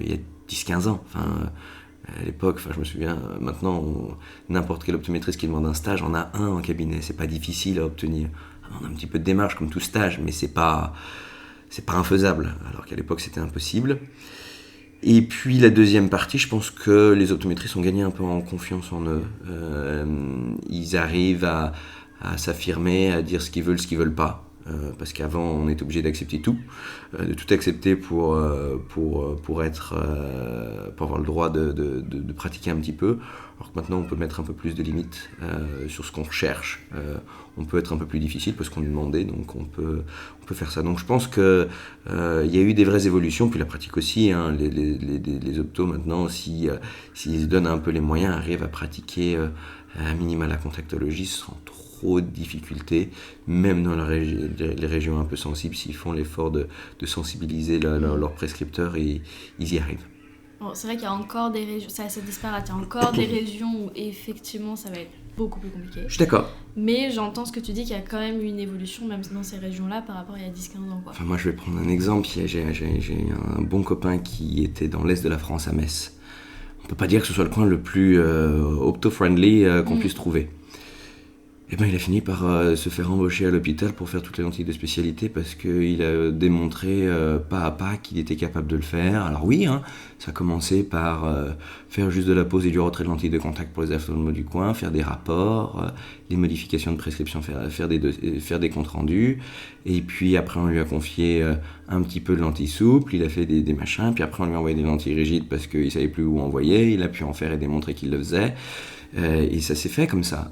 il y a 10-15 ans. À l'époque, je me souviens, maintenant, n'importe quel optométriste qui demande un stage, on a un en cabinet, c'est pas difficile à obtenir. On a un petit peu de démarche comme tout stage, mais c'est pas infaisable, alors qu'à l'époque c'était impossible. Et puis la deuxième partie, je pense que les optométristes ont gagné un peu en confiance en eux. Ils arrivent à s'affirmer, à dire ce qu'ils veulent pas. Parce qu'avant on était obligé d'accepter tout, de tout accepter pour avoir le droit de pratiquer un petit peu, alors que maintenant on peut mettre un peu plus de limites sur ce qu'on recherche, on peut être un peu plus difficile parce qu'on nous demandait, donc on peut faire ça. Donc je pense que y a eu des vraies évolutions, puis la pratique aussi, hein, les optos maintenant, s'ils se donnent un peu les moyens, arrivent à pratiquer à minima la contactologie sans trop de difficultés, même dans les régions un peu sensibles, s'ils font l'effort de sensibiliser leurs prescripteurs, et ils y arrivent. Bon, c'est vrai qu'il y a encore des régions, c'est assez disparate, il y a encore des régions où effectivement ça va être beaucoup plus compliqué. Je suis d'accord. Mais j'entends ce que tu dis, qu'il y a quand même eu une évolution, même dans ces régions-là, par rapport à il y a 10-15 ans. Quoi. Moi je vais prendre un exemple, j'ai un bon copain qui était dans l'est de la France, à Metz. On peut pas dire que ce soit le coin le plus opto-friendly qu'on puisse trouver. Et il a fini par se faire embaucher à l'hôpital pour faire toutes les lentilles de spécialité parce qu'il a démontré pas à pas qu'il était capable de le faire. Alors oui, hein, ça a commencé par faire juste de la pose et du retrait de lentilles de contact pour les ophtalmos du coin, faire des rapports, les modifications de prescription, faire des comptes rendus. Et puis après on lui a confié un petit peu de lentilles souples, il a fait des machins, puis après on lui a envoyé des lentilles rigides parce qu'il savait plus où envoyer, il a pu en faire et démontrer qu'il le faisait. Et ça s'est fait comme ça.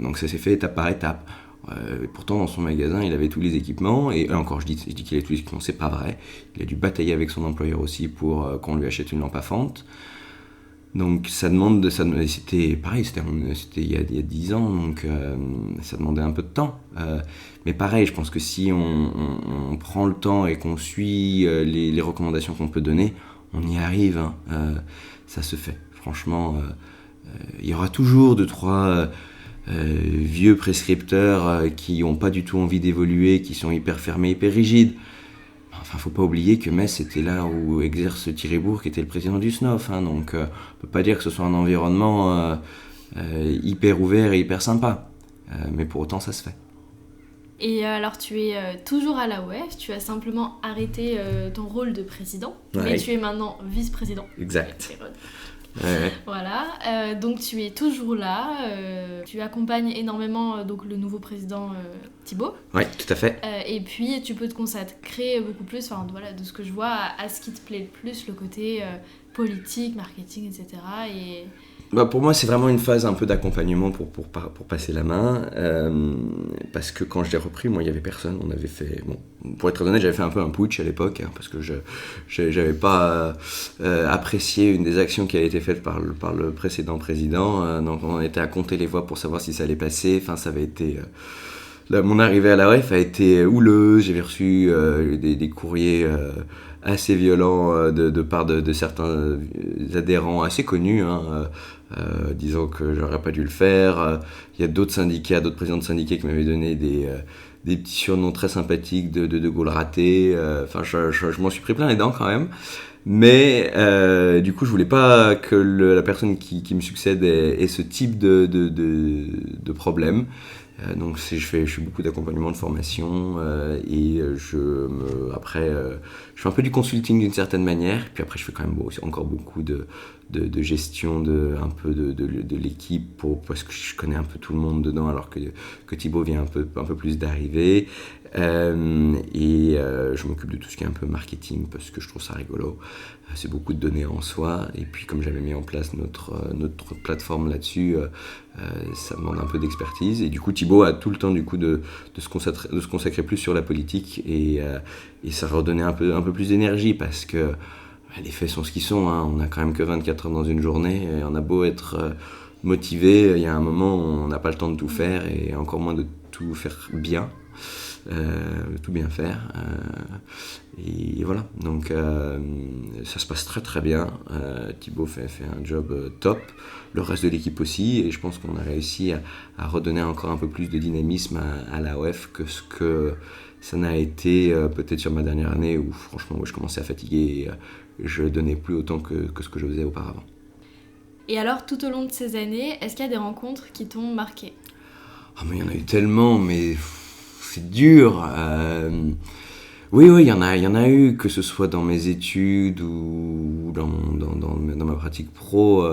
Donc ça s'est fait étape par étape. Pourtant, dans son magasin, il avait tous les équipements. Et encore, je dis qu'il avait tous les équipements, c'est pas vrai. Il a dû batailler avec son employeur aussi pour qu'on lui achète une lampe à fente. Donc c'était pareil, c'était il y a 10 ans, donc ça demandait un peu de temps. Mais pareil, je pense que si on prend le temps et qu'on suit les recommandations qu'on peut donner, on y arrive. Hein. Ça se fait. Franchement... il y aura toujours 2-3 vieux prescripteurs qui n'ont pas du tout envie d'évoluer, qui sont hyper fermés, hyper rigides. Faut pas oublier que Metz, c'était là où exerce Thierry Bourg, qui était le président du SNOF. Hein, donc, on peut pas dire que ce soit un environnement hyper ouvert et hyper sympa. Mais pour autant, ça se fait. Et alors, tu es toujours à l'AOF, tu as simplement arrêté ton rôle de président, mais tu es maintenant vice-président. Exact. Ouais. Voilà, donc tu es toujours là, tu accompagnes énormément donc le nouveau président Thibaut. Oui, tout à fait. Et puis tu peux te consacrer beaucoup plus, de ce que je vois, à ce qui te plaît le plus, le côté politique, marketing, etc. Et... pour moi, c'est vraiment une phase un peu d'accompagnement pour passer la main, parce que quand je l'ai repris, moi, il n'y avait personne. On avait fait, pour être honnête, j'avais fait un peu un putsch à l'époque, hein, parce que je n'avais pas apprécié une des actions qui a été faite par le précédent président. Donc, on était à compter les voix pour savoir si ça allait passer. Enfin, ça avait été... mon arrivée à la REF a été houleuse. J'avais reçu des courriers... assez violent de part de certains adhérents assez connus, disant que j'aurais pas dû le faire. Il y a d'autres syndicats, d'autres présidents de syndicats qui m'avaient donné des petits surnoms très sympathiques de Gaulle raté. Je m'en suis pris plein les dents quand même. Mais du coup, je voulais pas que la personne qui me succède ait ce type de problème. Donc je fais beaucoup d'accompagnement, de formation, et après je fais un peu du consulting d'une certaine manière, puis après je fais quand même encore beaucoup de de gestion un peu de l'équipe parce que je connais un peu tout le monde dedans alors que Thibaut vient un peu plus d'arriver. Je m'occupe de tout ce qui est un peu marketing parce que je trouve ça rigolo. C'est beaucoup de données en soi, et puis comme j'avais mis en place notre plateforme là-dessus, ça demande un peu d'expertise, et du coup Thibaut a tout le temps du coup de se consacrer plus sur la politique, et ça redonnait un peu plus d'énergie parce que les faits sont ce qu'ils sont, hein. On n'a quand même que 24 heures dans une journée, et on a beau être motivé, il y a un moment où on n'a pas le temps de tout faire, et encore moins de tout faire bien. Tout bien faire, et voilà, donc ça se passe très très bien. Thibaut fait un job top, le reste de l'équipe aussi, et je pense qu'on a réussi à redonner encore un peu plus de dynamisme à l'AOF que ce que ça n'a été peut-être sur ma dernière année où franchement je commençais à fatiguer, et je donnais plus autant que ce que je faisais auparavant. Et alors, tout au long de ces années, est-ce qu'il y a des rencontres qui t'ont marqué ? Mais il y en a eu tellement, mais c'est dur. Oui, il y en a eu, que ce soit dans mes études ou dans ma pratique pro.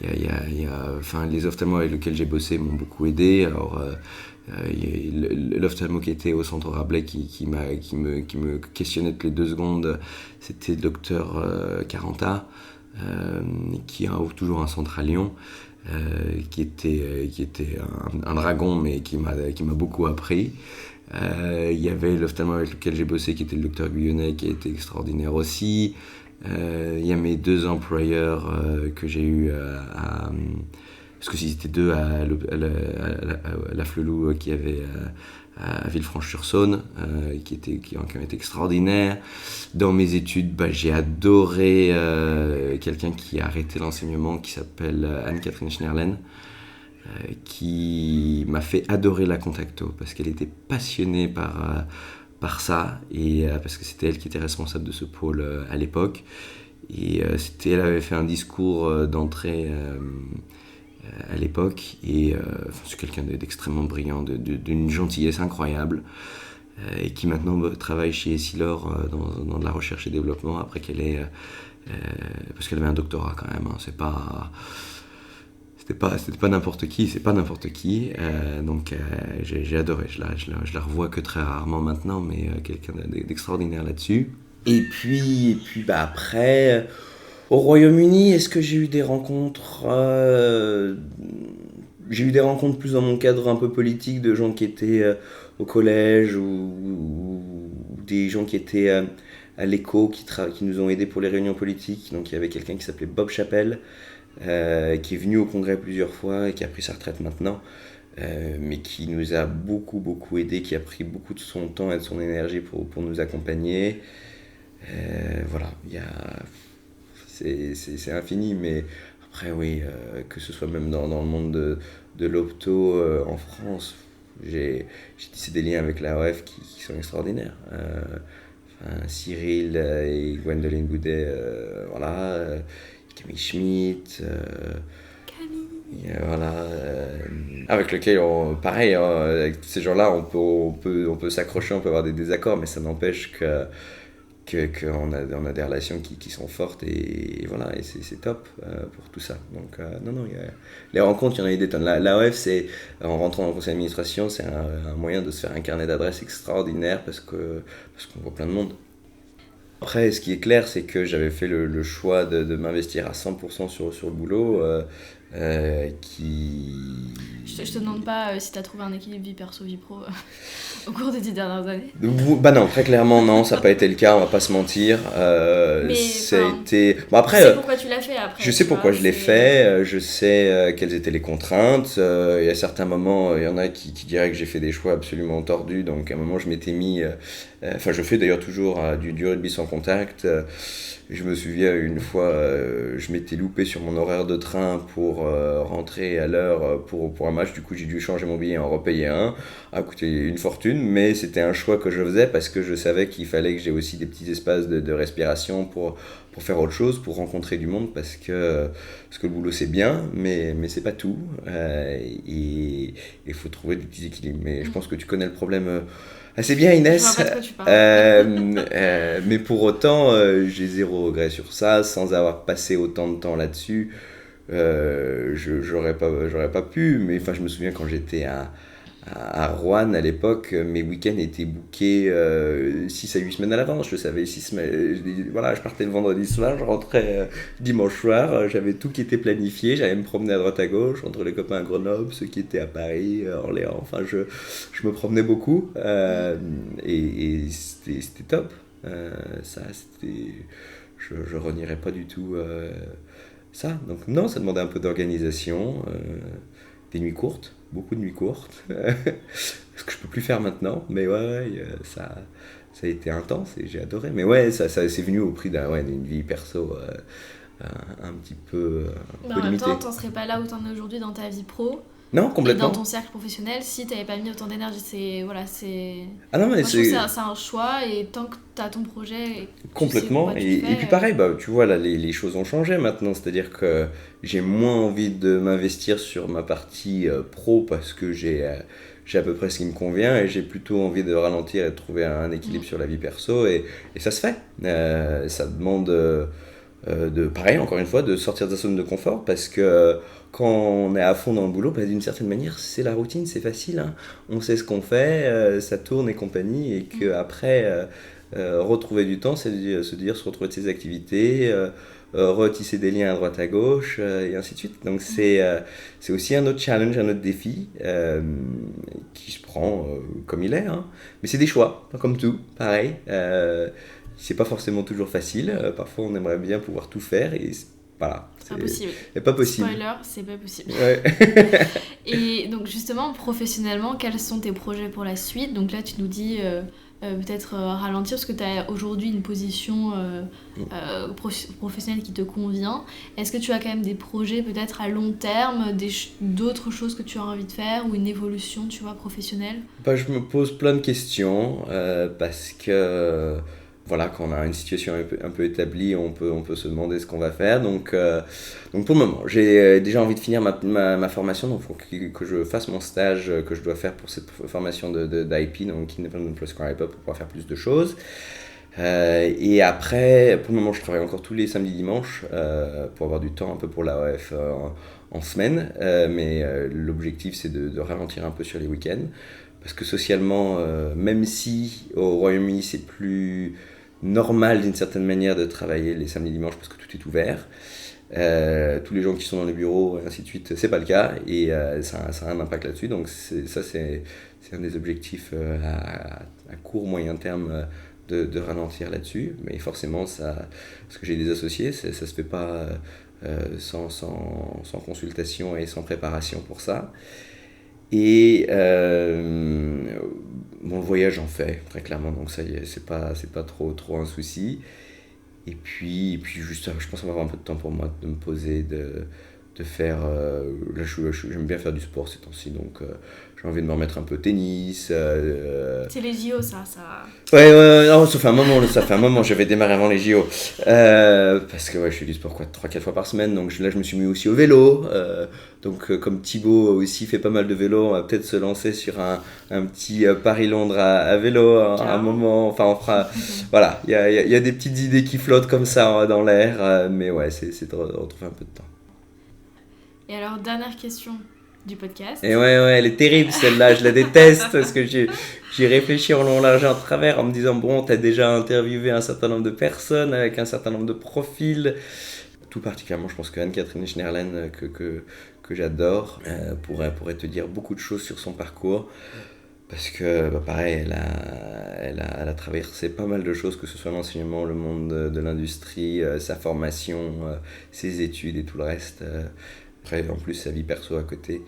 Les ophtalmos avec lesquels j'ai bossé m'ont beaucoup aidé. Alors, l'ophtalmo qui était au centre Rabelais qui me questionnait toutes les 2 secondes, c'était le docteur Caranta, qui a toujours un centre à Lyon. Qui était un dragon, mais qui m'a beaucoup appris. Il y avait l'ophtalmo avec lequel j'ai bossé, qui était le docteur Guyonnet, qui a été extraordinaire aussi. Il y a mes 2 employeurs que j'ai eu parce que c'était 2 à la Flelou, qui avait à Villefranche-sur-Saône, qui ont été extraordinaires. Dans mes études, j'ai adoré quelqu'un qui a arrêté l'enseignement, qui s'appelle Anne-Catherine Schnerlen, qui m'a fait adorer la contacto, parce qu'elle était passionnée par ça, et parce que c'était elle qui était responsable de ce pôle à l'époque. Et elle avait fait un discours d'entrée à l'époque, et c'est quelqu'un d'extrêmement brillant, d'une gentillesse incroyable, et qui maintenant travaille chez Essilor dans de la recherche et développement, après parce qu'elle avait un doctorat quand même, hein. C'était pas n'importe qui, c'est pas n'importe qui, donc j'ai adoré. Je la revois que très rarement maintenant, mais quelqu'un d'extraordinaire là-dessus. Et puis après, au Royaume-Uni, est-ce que j'ai eu des rencontres J'ai eu des rencontres plus dans mon cadre un peu politique, de gens qui étaient au collège, ou des gens qui étaient à l'éco, qui nous ont aidés pour les réunions politiques. Donc il y avait quelqu'un qui s'appelait Bob Chappell, qui est venu au congrès plusieurs fois et qui a pris sa retraite maintenant, mais qui nous a beaucoup aidés, qui a pris beaucoup de son temps et de son énergie pour nous accompagner. Voilà, c'est infini, mais après oui, que ce soit même dans le monde de l'opto en France, j'ai tissé des liens avec l'AOF qui sont extraordinaires. Cyril et Gwendoline Goudet, voilà, Camille Schmitt, voilà, avec lequel pareil, avec tous ces gens-là, on peut s'accrocher, on peut avoir des désaccords, mais ça n'empêche qu'on a des relations qui sont fortes, et voilà, et c'est top pour tout ça. Donc non, les rencontres, il y en a eu des tonnes. L'AOF, en rentrant dans le conseil d'administration, c'est un moyen de se faire un carnet d'adresses extraordinaire, parce qu'on voit plein de monde. Après, ce qui est clair, c'est que j'avais fait le choix de m'investir à 100% sur le boulot, Je te demande pas si t'as trouvé un équilibre vie perso, vie pro au cours des 10 dernières années. Non, très clairement non, ça n'a pas été le cas, on va pas se mentir. Mais ça a été... après, tu sais pourquoi tu l'as fait après. Je sais pourquoi je l'ai fait, je sais quelles étaient les contraintes. Il y a certains moments, il y en a qui diraient que j'ai fait des choix absolument tordus, donc à un moment je m'étais mis... je fais d'ailleurs toujours du rugby sans contact. Je me souviens une fois, je m'étais loupé sur mon horaire de train pour rentrer à l'heure pour un match. Du coup, j'ai dû changer mon billet et en repayer un. Ça a coûté une fortune, mais c'était un choix que je faisais parce que je savais qu'il fallait que j'ai aussi des petits espaces de respiration pour faire autre chose, pour rencontrer du monde, parce que le boulot c'est bien, mais c'est pas tout. Et il faut trouver des petits équilibres. Mais je pense que tu connais le problème assez bien, Inès. Je vois pas de quoi tu parles. Mais pour autant, j'ai zéro regrets sur ça, sans avoir passé autant de temps là-dessus. J'aurais pas pu, mais enfin, je me souviens quand j'étais à Roanne à l'époque, mes week-ends étaient bookés 6 à 8 semaines à l'avance. Je savais 6 semaines, voilà, je partais le vendredi soir, je rentrais dimanche soir, j'avais tout qui était planifié, j'allais me promener à droite à gauche entre les copains à Grenoble, ceux qui étaient à Paris, Orléans, enfin je me promenais beaucoup et c'était top. Ça, je renierais pas du tout ça. Donc non, ça demandait un peu d'organisation, des nuits courtes, beaucoup de nuits courtes, ce que je peux plus faire maintenant, mais ça a été intense et j'ai adoré. Mais ouais, ça c'est venu au prix d'une vie perso un petit peu en même limitée. temps, t'en serais pas là où t'en es aujourd'hui dans ta vie pro. Non, complètement. Et dans ton cercle professionnel, si t'avais pas mis autant d'énergie, c'est... Ah non, mais moi, je trouve que c'est un choix, et tant que t'as ton projet... Complètement, et puis pareil, tu vois, là, les choses ont changé maintenant, c'est-à-dire que j'ai moins envie de m'investir sur ma partie pro parce que j'ai à peu près ce qui me convient, et j'ai plutôt envie de ralentir et de trouver un équilibre sur la vie perso, et ça se fait. Ça demande... pareil, encore une fois, de sortir de sa zone de confort, parce que quand on est à fond dans le boulot, d'une certaine manière, c'est la routine, c'est facile, hein. On sait ce qu'on fait, ça tourne et compagnie, et qu'après, retrouver du temps, c'est se retrouver de ses activités, retisser des liens à droite à gauche, et ainsi de suite. Donc c'est aussi un autre challenge, un autre défi, qui se prend comme il est, hein. Mais c'est des choix, comme tout, pareil. C'est pas forcément toujours facile, parfois on aimerait bien pouvoir tout faire, et voilà. C'est impossible. C'est pas possible. Spoiler, c'est pas possible. Ouais. Et donc justement, professionnellement, quels sont tes projets pour la suite ? Donc là, tu nous dis peut-être ralentir, parce que tu as aujourd'hui une position professionnelle qui te convient. Est-ce que tu as quand même des projets peut-être à long terme, d'autres choses que tu as envie de faire, ou une évolution, tu vois, professionnelle ? Je me pose plein de questions, parce que... Voilà, quand on a une situation un peu établie, on peut se demander ce qu'on va faire. Donc pour le moment, j'ai déjà envie de finir ma formation. Donc il faut que je fasse mon stage que je dois faire pour cette formation d'IP, donc Independent Prescriber, pour pouvoir faire plus de choses. Et après, pour le moment, je travaille encore tous les samedis dimanches pour avoir du temps un peu pour l'AOF en semaine. Mais l'objectif, c'est de ralentir un peu sur les week-ends. Parce que socialement, même si au Royaume-Uni, c'est plus normal d'une certaine manière de travailler les samedis dimanches parce que tout est ouvert, tous les gens qui sont dans les bureaux et ainsi de suite, c'est pas le cas, et ça a un impact là-dessus. Donc c'est un des objectifs à court moyen terme, de ralentir là-dessus. Mais forcément, parce que j'ai des associés, ça se fait pas sans consultation et sans préparation pour ça. Et le voyage j'en fais très clairement, donc ça y est, c'est pas trop un souci. Et puis juste, je pense avoir un peu de temps pour moi de me poser, de faire là j'aime bien faire du sport ces temps-ci, donc j'ai envie de me remettre un peu au tennis. C'est les JO, ça. Ouais, non, ça fait un moment, j'avais démarré avant les JO. Parce que je fais du sport 3-4 fois par semaine, donc là je me suis mis aussi au vélo. Donc comme Thibaut aussi fait pas mal de vélo, on va peut-être se lancer sur un petit Paris-Londres à vélo à un moment. Enfin on fera... Voilà, il y a des petites idées qui flottent comme ça dans l'air, mais ouais, c'est de retrouver un peu de temps. Et alors, dernière question du podcast. Et ouais, elle est terrible celle-là, je la déteste, parce que j'ai réfléchi en long, large et en travers en me disant, bon, t'as déjà interviewé un certain nombre de personnes avec un certain nombre de profils. Tout particulièrement, je pense que Anne-Catherine Schnerlen, que j'adore, pourrait te dire beaucoup de choses sur son parcours. Parce que, pareil, elle a traversé pas mal de choses, que ce soit l'enseignement, le monde de l'industrie, sa formation, ses études et tout le reste. Après, en plus, sa vie perso à côté,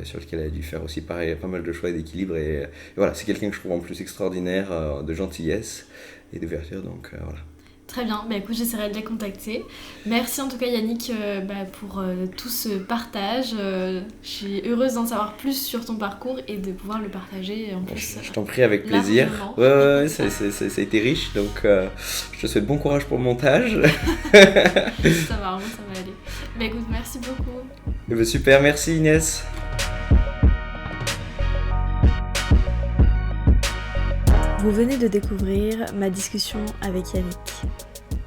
sur lequel elle a dû faire aussi pareil, pas mal de choix et d'équilibre. Et voilà, c'est quelqu'un que je trouve en plus extraordinaire, de gentillesse et d'ouverture, donc voilà. Très bien, écoute, j'essaierai de les contacter. Merci en tout cas Yannick pour tout ce partage. Je suis heureuse d'en savoir plus sur ton parcours et de pouvoir le partager en plus. Je t'en prie, avec plaisir. Ouais, ça a été riche, donc je te souhaite bon courage pour le montage. Ça va aller. Écoute, merci beaucoup. Super, merci Inès. Vous venez de découvrir ma discussion avec Yannick.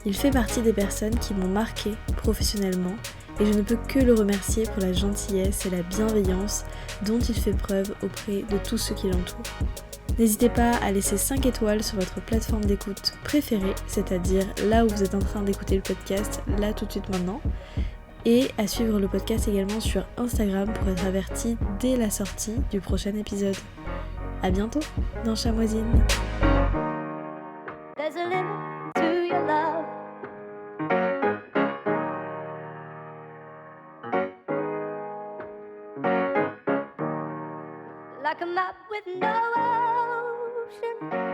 Il fait partie des personnes qui m'ont marqué professionnellement et je ne peux que le remercier pour la gentillesse et la bienveillance dont il fait preuve auprès de tous ceux qui l'entourent. N'hésitez pas à laisser 5 étoiles sur votre plateforme d'écoute préférée, c'est-à-dire là où vous êtes en train d'écouter le podcast, là tout de suite maintenant, et à suivre le podcast également sur Instagram pour être averti dès la sortie du prochain épisode. À bientôt dans Chamoisine. There's a limit to your love. Like a map with no ocean.